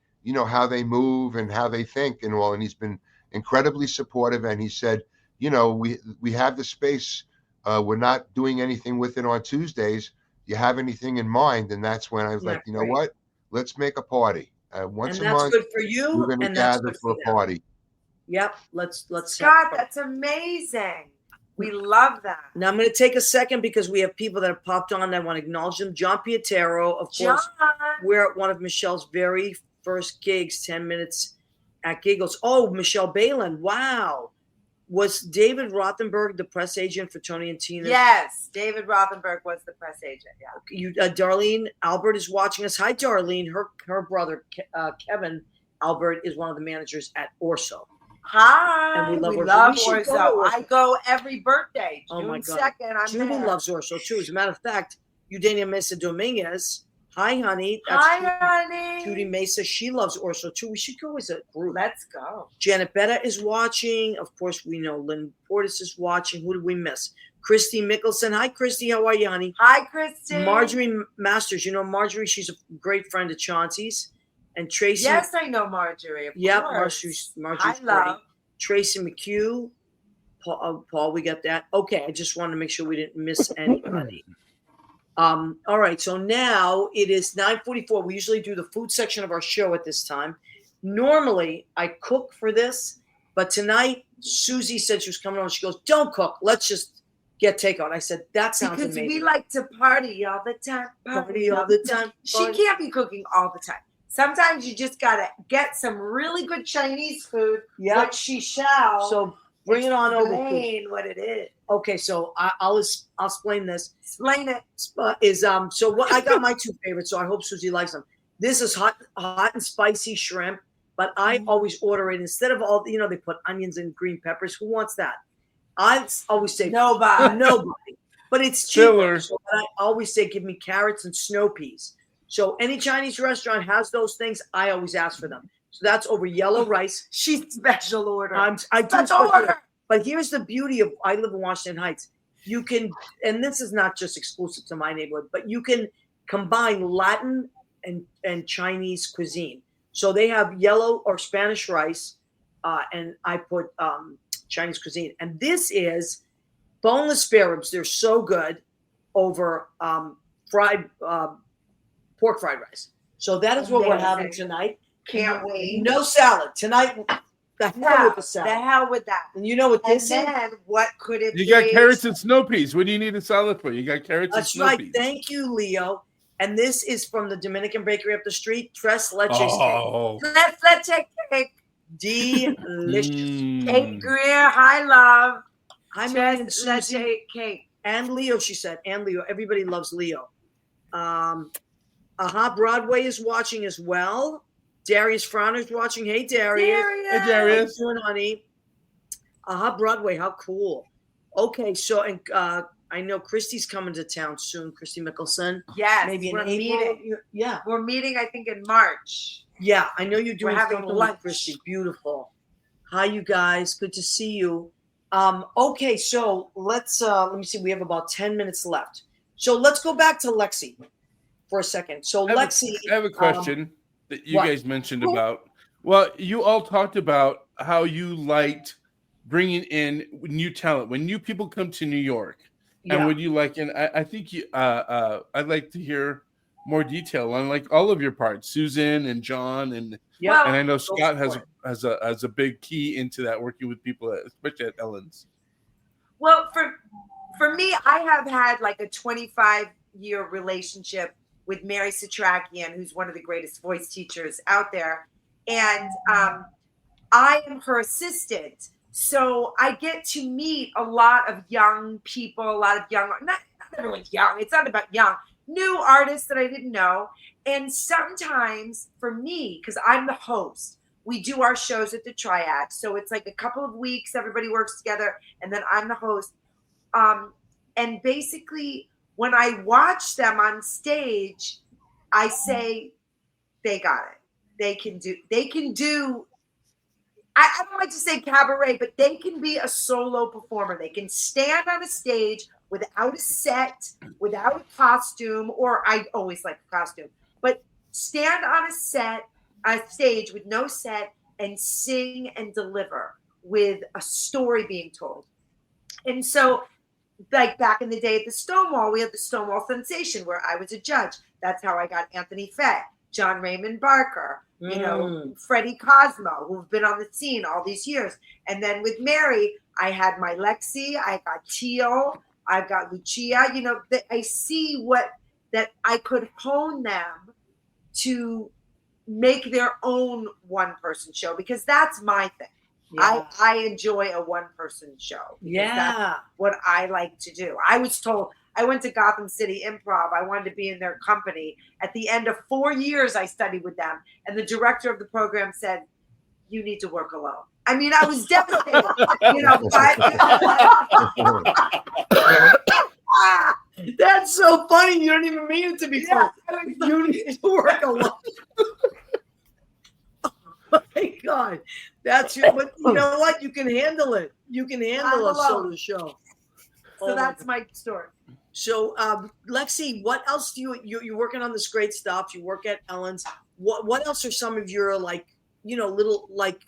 move and how they think and all. And he's been incredibly supportive. And he said, we have the space. We're not doing anything with it on Tuesdays. you have anything in mind? And that's when I was Yeah, like, you know great. what? Let's make a party. Once And a that's month, good for we're you, going to and that's gather good for for a them. party. Yep. Let's have Scott, fun. that's amazing. We love that. Now I'm going to take a second because we have people that have popped on. I want to acknowledge them. John Pietero, of John, course. We're at one of Michelle's very first gigs, 10 minutes at Giggles. Oh, Michelle Balin. Wow. Was David Rothenberg the press agent for Tony and Tina? yes, David Rothenberg was the press agent. Yeah. Darlene Albert is watching us. Hi, Darlene. Her brother, Kevin Albert, is one of the managers at Orso. Hi, And we love Orso. love We should go Orso. to Orso. I go every birthday. Oh, my June God. 2nd, I'm Judy there. loves Orso too. As a matter of fact, Eudania Mesa Dominguez. Hi, honey. Hi, Judy, honey. Judy Mesa. She loves Orso too. We should go as a group. Let's go. Janet Betta is watching. Of course, we know Lynn Portis is watching. Who did we miss? Christy Mickelson. Hi, Christy. How are you, honey? Hi, Kristen. Marjorie Masters. You know Marjorie? She's a great friend of Chauncey's. And Tracy. Yes, I know Marjorie. Of Yep, course. Marjorie's Hi, love. great. Tracy McHugh. Paul, we got that. Okay, I just wanted to make sure we didn't miss anybody. All right, so now it is 9:44. We usually do the food section of our show at this time. Normally, I cook for this, but tonight Susie said she was coming on. She goes, "Don't cook. Let's just get takeout." I said, "That sounds Because amazing." we like to party all the time. Party all the time. She can't be cooking all the time. Sometimes you just gotta get some really good Chinese food. Yeah. Which she shall. So bring it on over. Explain what it is. Okay, so I'll explain this. Explain it. So what I got my two favorites, so I hope Susie likes them. This is hot and spicy shrimp, but I always order it instead of all, they put onions and green peppers. Who wants that? I always say Nobody. nobody, but it's cheaper. Filler. So I always say give me carrots and snow peas. So any Chinese restaurant has those things. I always ask for them. So that's over yellow rice. She's special order. I do Special special order. But here's the beauty of I live in Washington Heights. You can, and this is not just exclusive to my neighborhood, but you can combine Latin and Chinese cuisine. So they have yellow or Spanish rice, and I put Chinese cuisine. And this is boneless spare ribs. They're so good over fried pork fried rice. So that is what we're having tonight. Can't wait. No salad tonight. The hell with the The salad. hell with that. And you know what And this is? then what could it be? You got carrots and snow peas. What do you need a salad for? You got carrots That's and snow right. peas. Thank you, Leo. And this is from the Dominican bakery up the street. Tres leches Oh. Let's check cake. cake. Delicious. Kate Greer. Hi, love. Hi, Mary and Let's Susie. take cake. And Leo, she said. And Leo. Everybody loves Leo. Broadway is watching as well. Darius Frauner's watching. Hey, Darius. Hey, How Darius. you doing, honey? Broadway. How cool. Okay, so and I know Christy's coming to town soon. Christy Mickelson. Yes, Maybe in we're April. meeting. Yeah. We're meeting, I think, in March. Yeah, I know you're doing having something lunch. with Christy. Beautiful. Hi, you guys. Good to see you. Okay, so let's let me see. We have about 10 minutes left. So let's go back to Lexy for a second. So Lexy, I have a question that you what? guys mentioned about. Well, you all talked about how you liked bringing in new talent when new people come to New York, and would you like? And I think you, I'd like to hear more detail on like all of your parts, Susan and John, and yeah, and I know Scott has a big key into that, working with people, especially at Ellen's. Well, for me, I have had like a 25-year relationship with Mary Satrakian, who's one of the greatest voice teachers out there. And I am her assistant. So I get to meet a lot of young people, a lot of young, not everyone's young. It's not about young, new artists that I didn't know. And sometimes for me, because I'm the host, we do our shows at the Triad. So it's like a couple of weeks, everybody works together, and then I'm the host. And basically, when I watch them on stage, I say, they got it. They can do, I don't like to say cabaret, but they can be a solo performer. They can stand on a stage without a set, without a costume, or I always like a costume, but stand on a stage with no set and sing and deliver with a story being told. And so like back in the day at the Stonewall, we had the Stonewall Sensation where I was a judge. That's how I got Anthony Fay, John Raymond Barker, you know, Freddie Cosmo, who've been on the scene all these years. And then with Mary, I had my Lexy, I got Teal, I've got Lucia. You know, I see that I could hone them to make their own one-person show, because that's my thing. Yeah. I enjoy a one-person show. That's what I like to do. I was told, I went to Gotham City Improv. I wanted to be in their company. At the end of 4 years, I studied with them. And the director of the program said, you need to work alone. I mean, I was devastated. You know, that's so funny. You don't even mean it to be funny. You need to work alone. Oh my God. But you know what? You can handle it. You can handle a solo show. So that's my story. So, Lexy, what else do you're working on this great stuff? You work at Ellen's. What else are some of your, like, you know, little, like,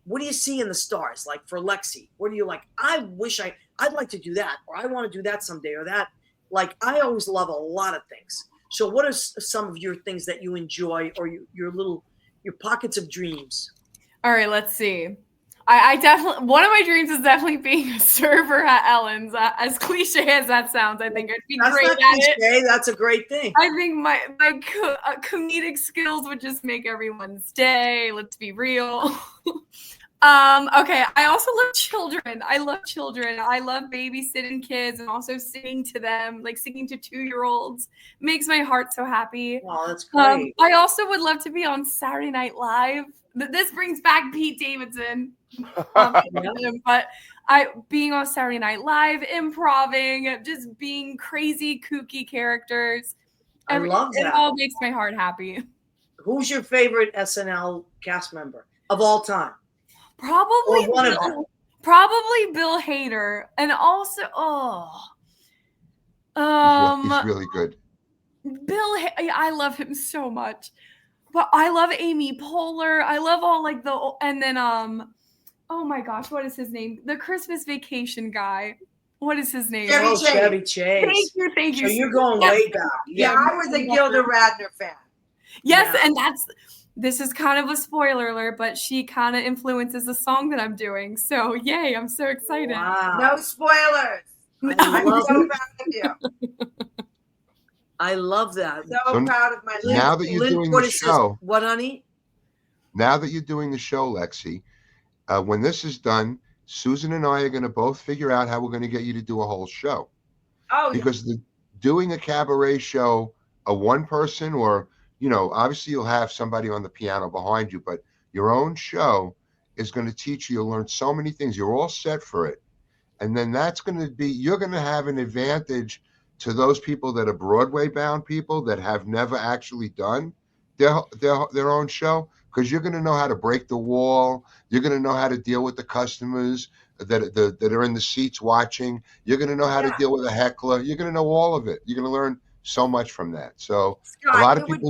what do you see in the stars? Like for Lexy, what do you like? I wish I'd like to do that, or I want to do that someday, or that. Like, I always love a lot of things. So what are some of your things that you enjoy, or your pockets of dreams? All right, let's see. I definitely, one of my dreams is definitely being a server at Ellen's. As cliche as that sounds, I think I'd be great at it. That's a great thing. I think my comedic skills would just make everyone's day. Let's be real. Okay, I also love children. I love children. I love babysitting kids and also singing to them, like singing to 2-year-olds. Makes my heart so happy. Wow, that's great. I also would love to be on Saturday Night Live. This brings back Pete Davidson. But being on Saturday Night Live, improving, just being crazy, kooky characters. I love that. It all makes my heart happy. Who's your favorite SNL cast member of all time? Probably Bill Hader, and also he's really good. I love him so much, but I love Amy Poehler. I love all like and then oh my gosh, what is his name? The Christmas Vacation guy. What is his name? Chevy Chase. Thank you. So you're going way back. Yeah, I was a Gilda Radner fan. Yes, and this is kind of a spoiler alert, but she kind of influences the song that I'm doing. So, yay, I'm so excited. Wow. No spoilers. I'm so proud of you. I love that. So proud of my Lynn. Now that you're doing the show. What, honey? Now that you're doing the show, Lexy, when this is done, Susan and I are going to both figure out how we're going to get you to do a whole show. Oh, because doing a cabaret show, a one person, or you know, obviously you'll have somebody on the piano behind you, but your own show is going to teach you. You'll learn so many things. You're all set for it. And then you're going to have an advantage to those people that are Broadway bound people that have never actually done their own show, because you're going to know how to break the wall. You're going to know how to deal with the customers that are in the seats watching. You're going to know how to deal with a heckler. You're going to know all of it. You're going to learn so much from that. So Scott, a lot of people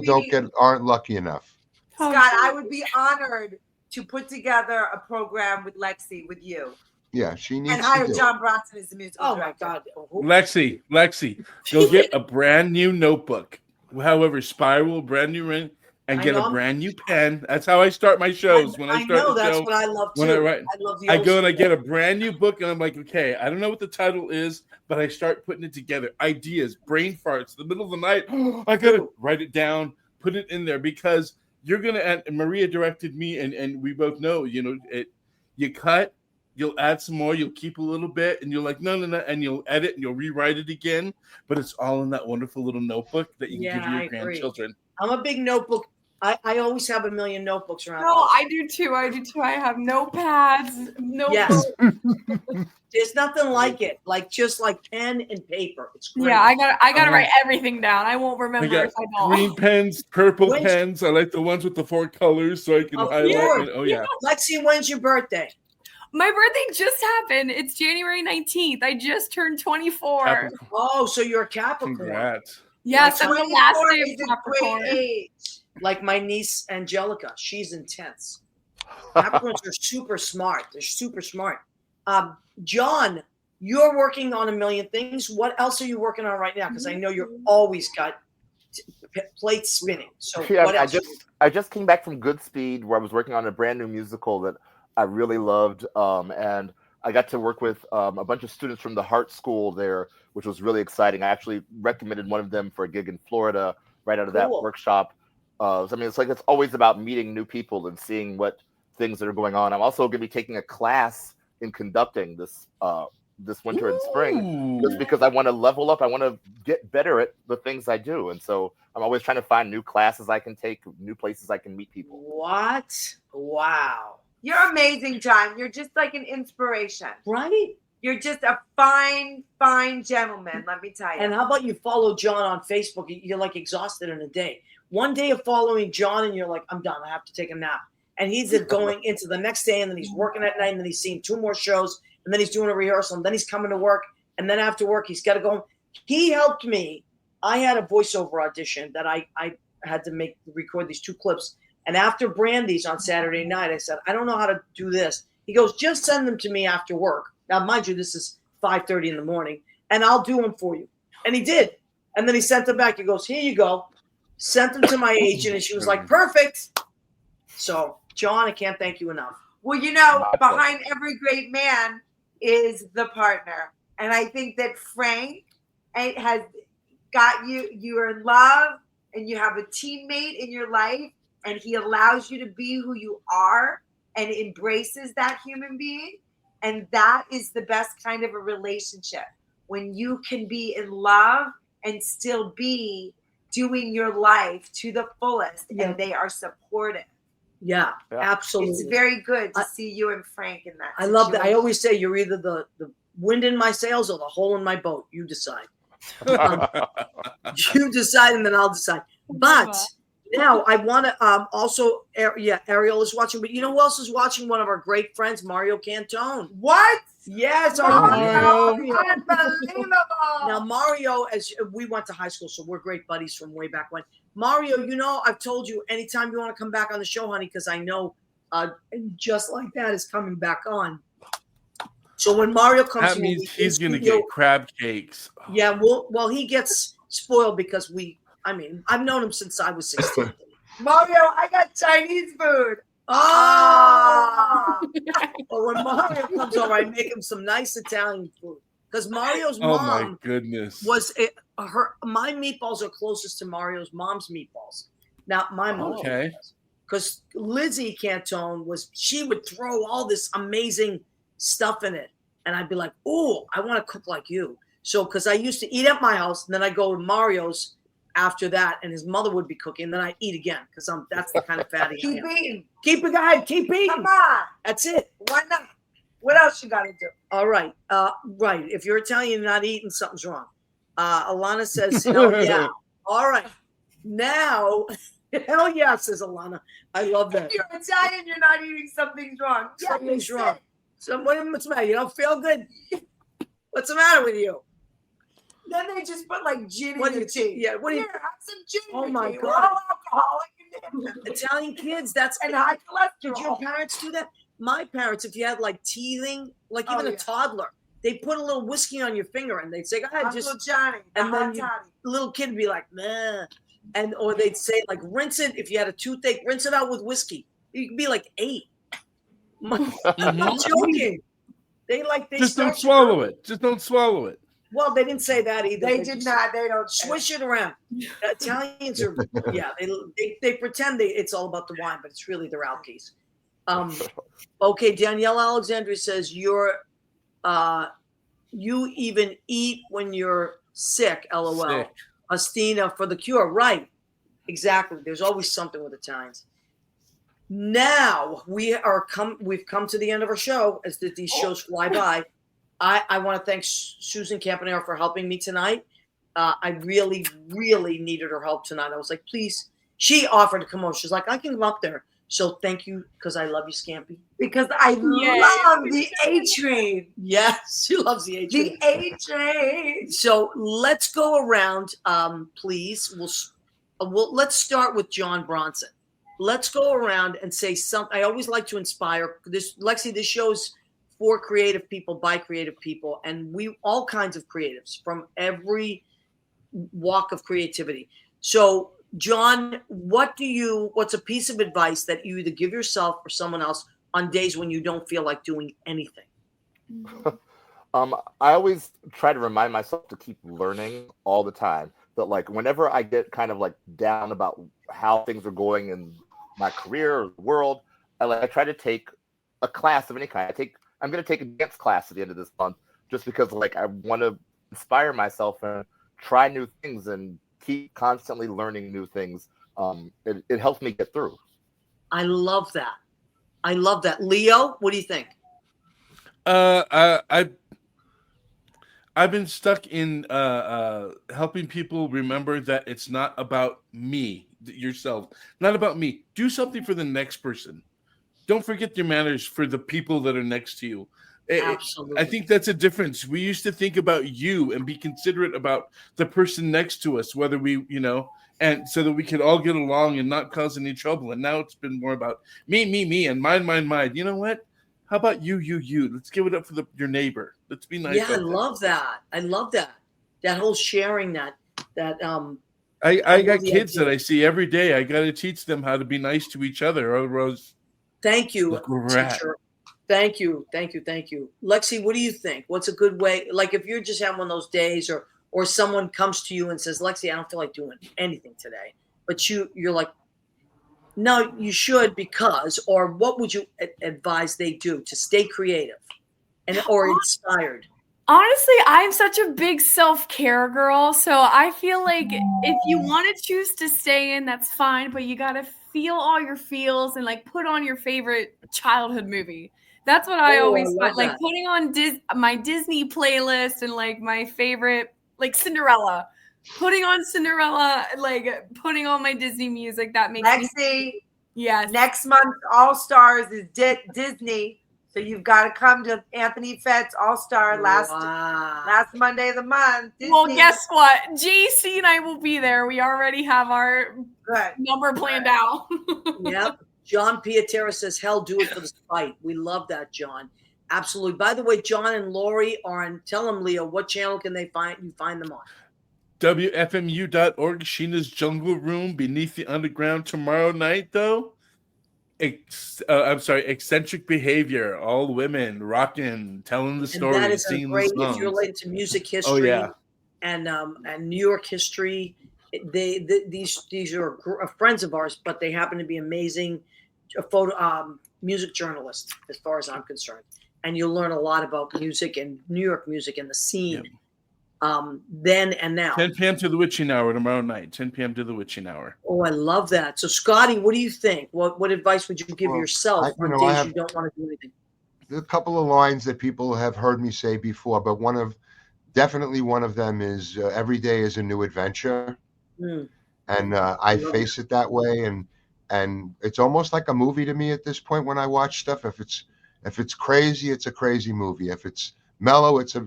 aren't lucky enough. Scott, I would be honored to put together a program with Lexy with you. Yeah, she needs and hire to John Bronston as the musical director. My God. Lexy, go get a brand new notebook. However, spiral, brand new ring, and get a brand new pen. That's how I start my shows. I know that's what I love too. I love the I go and I get a brand new book, and I'm like, okay, I don't know what the title is, but I start putting it together. Ideas, brain farts, the middle of the night. I gotta write it down, put it in there, because you're gonna. And Maria directed me, and we both know, you know, you cut, you'll add some more, you'll keep a little bit, and you're like, no, and you'll edit and you'll rewrite it again. But it's all in that wonderful little notebook that you can give your grandchildren. I'm a big notebook. I always have a million notebooks around. No, I do too. I have notepads. Yes. There's nothing like it. Like just like pen and paper. It's great. Yeah, I gotta write everything down. I won't remember if I don't. Green pens, purple pens. I like the ones with the 4 colors so I can highlight. Lexy, when's your birthday? My birthday just happened. It's January 19th. I just turned 24. Capricorn. Oh, so you're a Capricorn. Congrats. Yes, I'm the last day of Capricorn. Like my niece Angelica, she's intense. Capricorns are super smart. They're super smart. John, you're working on a million things. What else are you working on right now? Because I know you're always got plates spinning. So Yeah, what else? I just came back from Goodspeed, where I was working on a brand new musical that I really loved, and I got to work with a bunch of students from the Hart School there, which was really exciting. I actually recommended one of them for a gig in Florida right out of that Cool. workshop. So, I mean, it's always about meeting new people and seeing what things that are going on. I'm also going to be taking a class in conducting this winter and spring, just because I want to level up. I want to get better at the things I do, and so I'm always trying to find new classes I can take, new places I can meet people. What? Wow. You're amazing, John. You're just like an inspiration. Right? You're just a fine, fine gentleman, let me tell you. And how about you follow John on Facebook? You're like exhausted in a day. One day of following John and you're like, I'm done. I have to take a nap. And he's going into the next day, and then he's working at night, and then he's seeing 2 more shows, and then he's doing a rehearsal, and then he's coming to work, and then after work he's got to go home. He helped me. I had a voiceover audition that I had to record these 2 clips. And after Brandy's on Saturday night, I said, I don't know how to do this. He goes, just send them to me after work. Now, mind you, this is 5:30 in the morning, and I'll do them for you. And he did. And then he sent them back. He goes, here you go. Sent them to my agent, and she was like, perfect. So, John, I can't thank you enough. Well, you know, behind every great man is the partner. And I think that Frank has got you are in love, and you have a teammate in your life, and he allows you to be who you are and embraces that human being. And that is the best kind of a relationship, when you can be in love and still be doing your life to the fullest, and they are supportive. Yeah, absolutely. It's very good to see you and Frank in that. I love that. I always say you're either the wind in my sails or the hole in my boat. You decide. You decide, and then I'll decide. But now I want to also, Ariel is watching, but you know who else is watching? One of our great friends, Mario Cantone. What? Yes, Mario. Unbelievable. Now, Mario, as we went to high school, so we're great buddies from way back when. Mario, you know, I've told you anytime you want to come back on the show, honey, because I know Just Like That is coming back on. So when Mario comes, that means he's going to get crab cakes. Yeah, well, he gets spoiled because I've known him since I was 16. Mario, I got Chinese food. Oh! Well, when Mario comes over, I make him some nice Italian food. Because Mario's mom, my goodness, my meatballs are closest to Mario's mom's meatballs, not my mom. Okay. Because Lizzie Cantone she would throw all this amazing stuff in it, and I'd be like, "Oh, I want to cook like you." So, because I used to eat at my house, and then I go to Mario's after that, and his mother would be cooking, and then I eat again because that's the kind of fatty I am. Keep eating. Keep it, guys. Keep eating. Come on. That's it. Why not? What else you got to do? All right. Right. If you're Italian and not eating, something's wrong. Alana says, hell yeah. All right. Now, hell yeah, says Alana. I love that. If you're Italian, you're not eating, something's wrong. Something's wrong. What's the matter? You don't feel good? What's the matter with you? Then they just put like gin in your tea. Yeah. What do you? Here, have some gin. Oh my God. We're all alcoholic. Italian kids. And high cholesterol. Did your parents do that? My parents, if you had like teething, like even a toddler, they put a little whiskey on your finger and they'd say, "Go ahead, Uncle Johnny." And then the little kid would be like, "Nah," or they'd say like, "Rinse it." If you had a toothache, rinse it out with whiskey. You could be like 8. I'm not joking. They just don't swallow it. Just don't swallow it. Well, they didn't say that either. They did not. They don't swish it around. Italians are, they pretend it's all about the wine, but it's really their alkies. Okay, Danielle Alexandria says you even eat when you're sick. LOL. Sick. Astina for the cure. Right. Exactly. There's always something with Italians. Now we've come to the end of our show as these shows fly by. I want to thank Susan Campanaro for helping me tonight. I really, really needed her help tonight. I was like, please. She offered to come over. She's like, I can come up there. So thank you, because I love you, Scampy. Because I love the A Train. Yes, she loves the A Train. The A Train. So let's go around, please. Let's start with John Bronston. Let's go around and say something. I always like to inspire. Lexi, this show's for creative people by creative people, and we all kinds of creatives from every walk of creativity. So, John, what's a piece of advice that you either give yourself or someone else on days when you don't feel like doing anything? I always try to remind myself to keep learning all the time. That like whenever I get kind of like down about how things are going in my career or the world, I try to take a class of any kind. I'm going to take a dance class at the end of this month just because like I want to inspire myself and try new things and keep constantly learning new things. It helps me get through. I love that. I love that. Leo, what do you think? I've been stuck in helping people remember that it's not about me, yourself, not about me. Do something for the next person. Don't forget your manners for the people that are next to you. Absolutely. I think that's a difference. We used to think about you and be considerate about the person next to us, whether we, and so that we could all get along and not cause any trouble. And now it's been more about me, and mine. You know what? How about you? Let's give it up for your neighbor. Let's be nice. Yeah, I love that. I love that. That whole sharing that. I got kids that I see every day. I got to teach them how to be nice to each other. Oh, Rose. Thank you, Look where we're at. teacher. Thank you. Lexy, what do you think? What's a good way? Like if you're just having one of those days or someone comes to you and says, Lexy, I don't feel like doing anything today. But you're like, no, you should because, or what would you advise they do to stay creative or inspired? Honestly, I'm such a big self-care girl. So I feel like if you want to choose to stay in, that's fine. But you got to feel all your feels and like put on your favorite childhood movie. That's what I always find. Like putting on my Disney playlist and like my favorite, like Cinderella. Putting on Cinderella, like putting on my Disney music. That makes Lexy, yes. Next month, All Stars is Disney. So you've got to come to Anthony Fett's All Star last Monday of the month. Disney. Well, guess what? JC and I will be there. We already have our number planned out. Yep. John Piatera says, hell, do it for the spite. We love that, John. Absolutely. By the way, John and Lori are on, tell them, Leo, what channel can they find them on? WFMU.org, Sheena's Jungle Room, Beneath the Underground. Tomorrow night, though, Eccentric Behavior, all women, rocking, telling the story, and that is singing great. the songs. If you're related to music history and New York history, these are friends of ours, but they happen to be amazing music journalists, as far as I'm concerned. And you'll learn a lot about music and New York music and the scene. Then and now. 10 p.m. to the witching hour tomorrow night. 10 p.m. to the witching hour. Oh, I love that. So, Scotty, what do you think? What advice would you give yourself on days you don't want to do anything? There's a couple of lines that people have heard me say before, but definitely one of them is every day is a new adventure. And I face it that way. And it's almost like a movie to me at this point when I watch stuff. If it's crazy, it's a crazy movie. If it's mellow, it's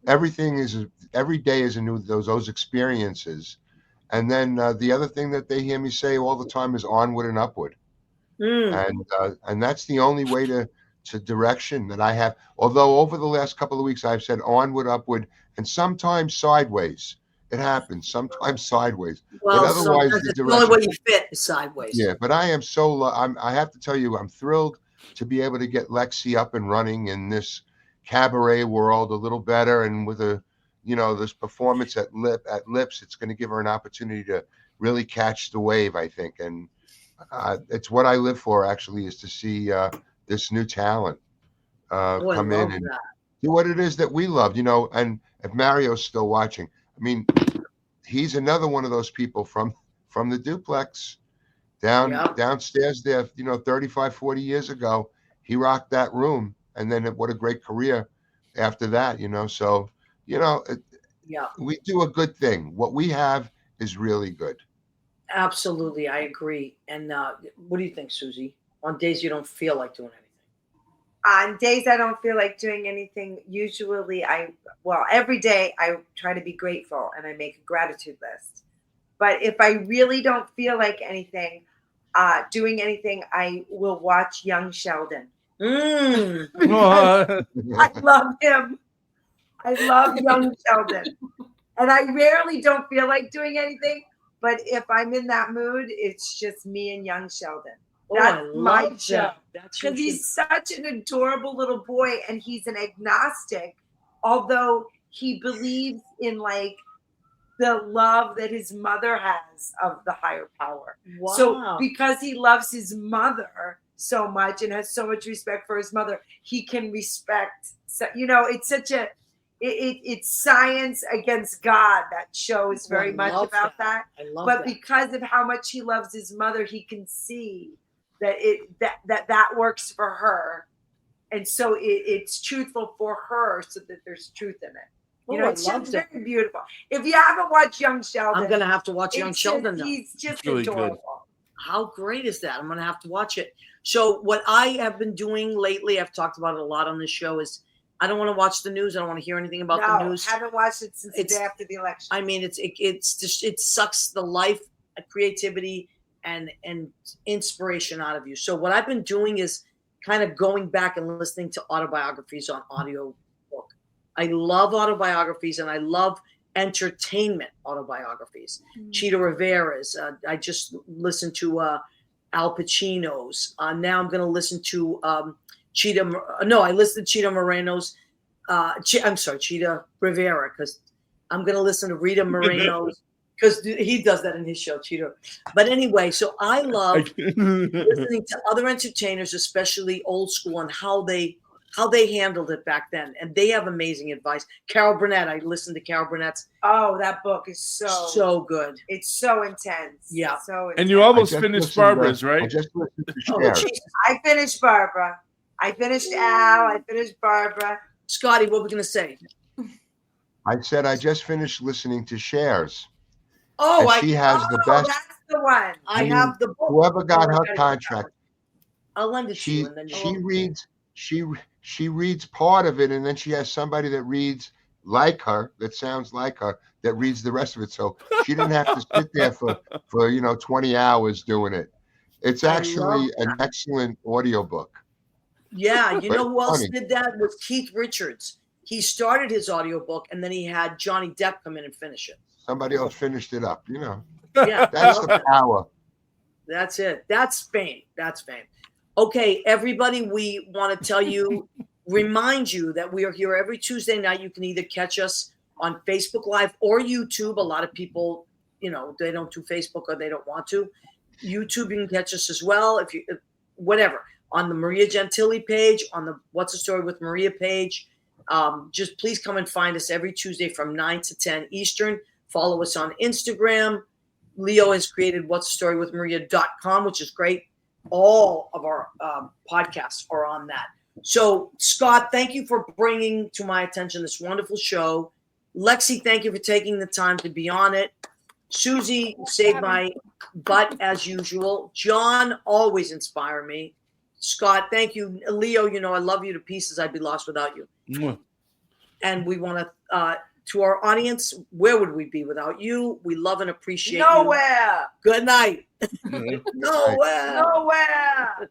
every day is a new those experiences. And then the other thing that they hear me say all the time is onward and upward. And that's the only way to direction that I have. Although over the last couple of weeks I've said onward, upward, and sometimes sideways. It happens sometimes sideways. Well, but otherwise the only way you fit is sideways. Yeah, but I am I have to tell you, I'm thrilled to be able to get Lexy up and running in this cabaret world a little better, and with this performance at Lips, it's going to give her an opportunity to really catch the wave, I think. And it's what I live for, actually, is to see this new talent come in and do what it is that we love, and if Mario's still watching, I mean, he's another one of those people from the duplex downstairs there, 35, 40 years ago. He rocked that room, and then what a great career after that, so we do a good thing. What we have is really good. Absolutely, I agree. And what do you think, Susie? On days you don't feel like doing anything? On days I don't feel like doing anything, usually every day I try to be grateful and I make a gratitude list. But if I really don't feel like doing anything, I will watch Young Sheldon. Mm. I love him. I love young Sheldon. And I rarely don't feel like doing anything, but if I'm in that mood, it's just me and young Sheldon. That's my show. Because he's such an adorable little boy, and he's an agnostic, although he believes in like the love that his mother has of the higher power. Wow. So because he loves his mother so much and has so much respect for his mother, he can respect. So, you know, it's such a it's science against God. That show is very much about that. I love but that. because of how much he loves his mother, he can see that that works for her, and so it's truthful for her, so that there's truth in it. You know, it's just very beautiful. If you haven't watched Young Sheldon, I'm gonna have to watch Young Sheldon now. He's just really adorable. good. How great is that? I'm gonna have to watch it. So what I have been doing lately, I've talked about it a lot on this show, is I don't want to watch the news. I don't want to hear anything about the news. I haven't watched it since the day after the election. I mean, it's just, it sucks the life, creativity, and inspiration out of you. So what I've been doing is kind of going back and listening to autobiographies on audio book. I love autobiographies, and I love entertainment autobiographies. Cheetah Rivera's. I just listened to Al Pacino's. Now I'm going to listen to I listened to Cheetah Moreno's. Cheetah Rivera, because I'm going to listen to Rita Moreno's, because he does that in his show, Cheetah. But anyway, so I love listening to other entertainers, especially old school, and how they handled it back then. And they have amazing advice. Carol Burnett, I listened to Carol Burnett's. Oh, that book is so good. It's so intense. Yeah. So intense. And you almost finished Barbara's, right? I just listened to Cher. I finished Barbara. I finished Al. I finished Barbara. Scotty, what were we going to say? I said I just finished listening to Cher's. Oh, she has the best. That's the one. I have the book. Whoever got her contract, I'll lend it to you. And then she reads part of it, and then she has somebody that reads like her, that sounds like her, that reads the rest of it. So she didn't have to sit there for 20 hours doing it. It's actually an excellent audiobook. Yeah, you know who else did that? Was Keith Richards. He started his audiobook, and then he had Johnny Depp come in and finish it. Somebody else finished it up, Yeah, That's the power. That's it. That's fame. That's fame. Okay, everybody, we want to tell you, remind you that we are here every Tuesday night. You can either catch us on Facebook Live or YouTube. A lot of people, they don't do Facebook or they don't want to. YouTube, you can catch us as well. Whatever. On the Maria Gentili page, on the What's the Story with Maria page. Just please come and find us every Tuesday from 9 to 10 Eastern. Follow us on Instagram. Leo has created what'sthestorywithmaria.com, which is great. All of our podcasts are on that. So, Scott, thank you for bringing to my attention this wonderful show. Lexy, thank you for taking the time to be on it. Susie saved my butt as usual. John always inspire me. Scott, thank you. Leo, I love you to pieces. I'd be lost without you. Mwah. And we want to our audience, where would we be without you? We love and appreciate you. Nowhere. Good night. Yeah. Nowhere. Nowhere.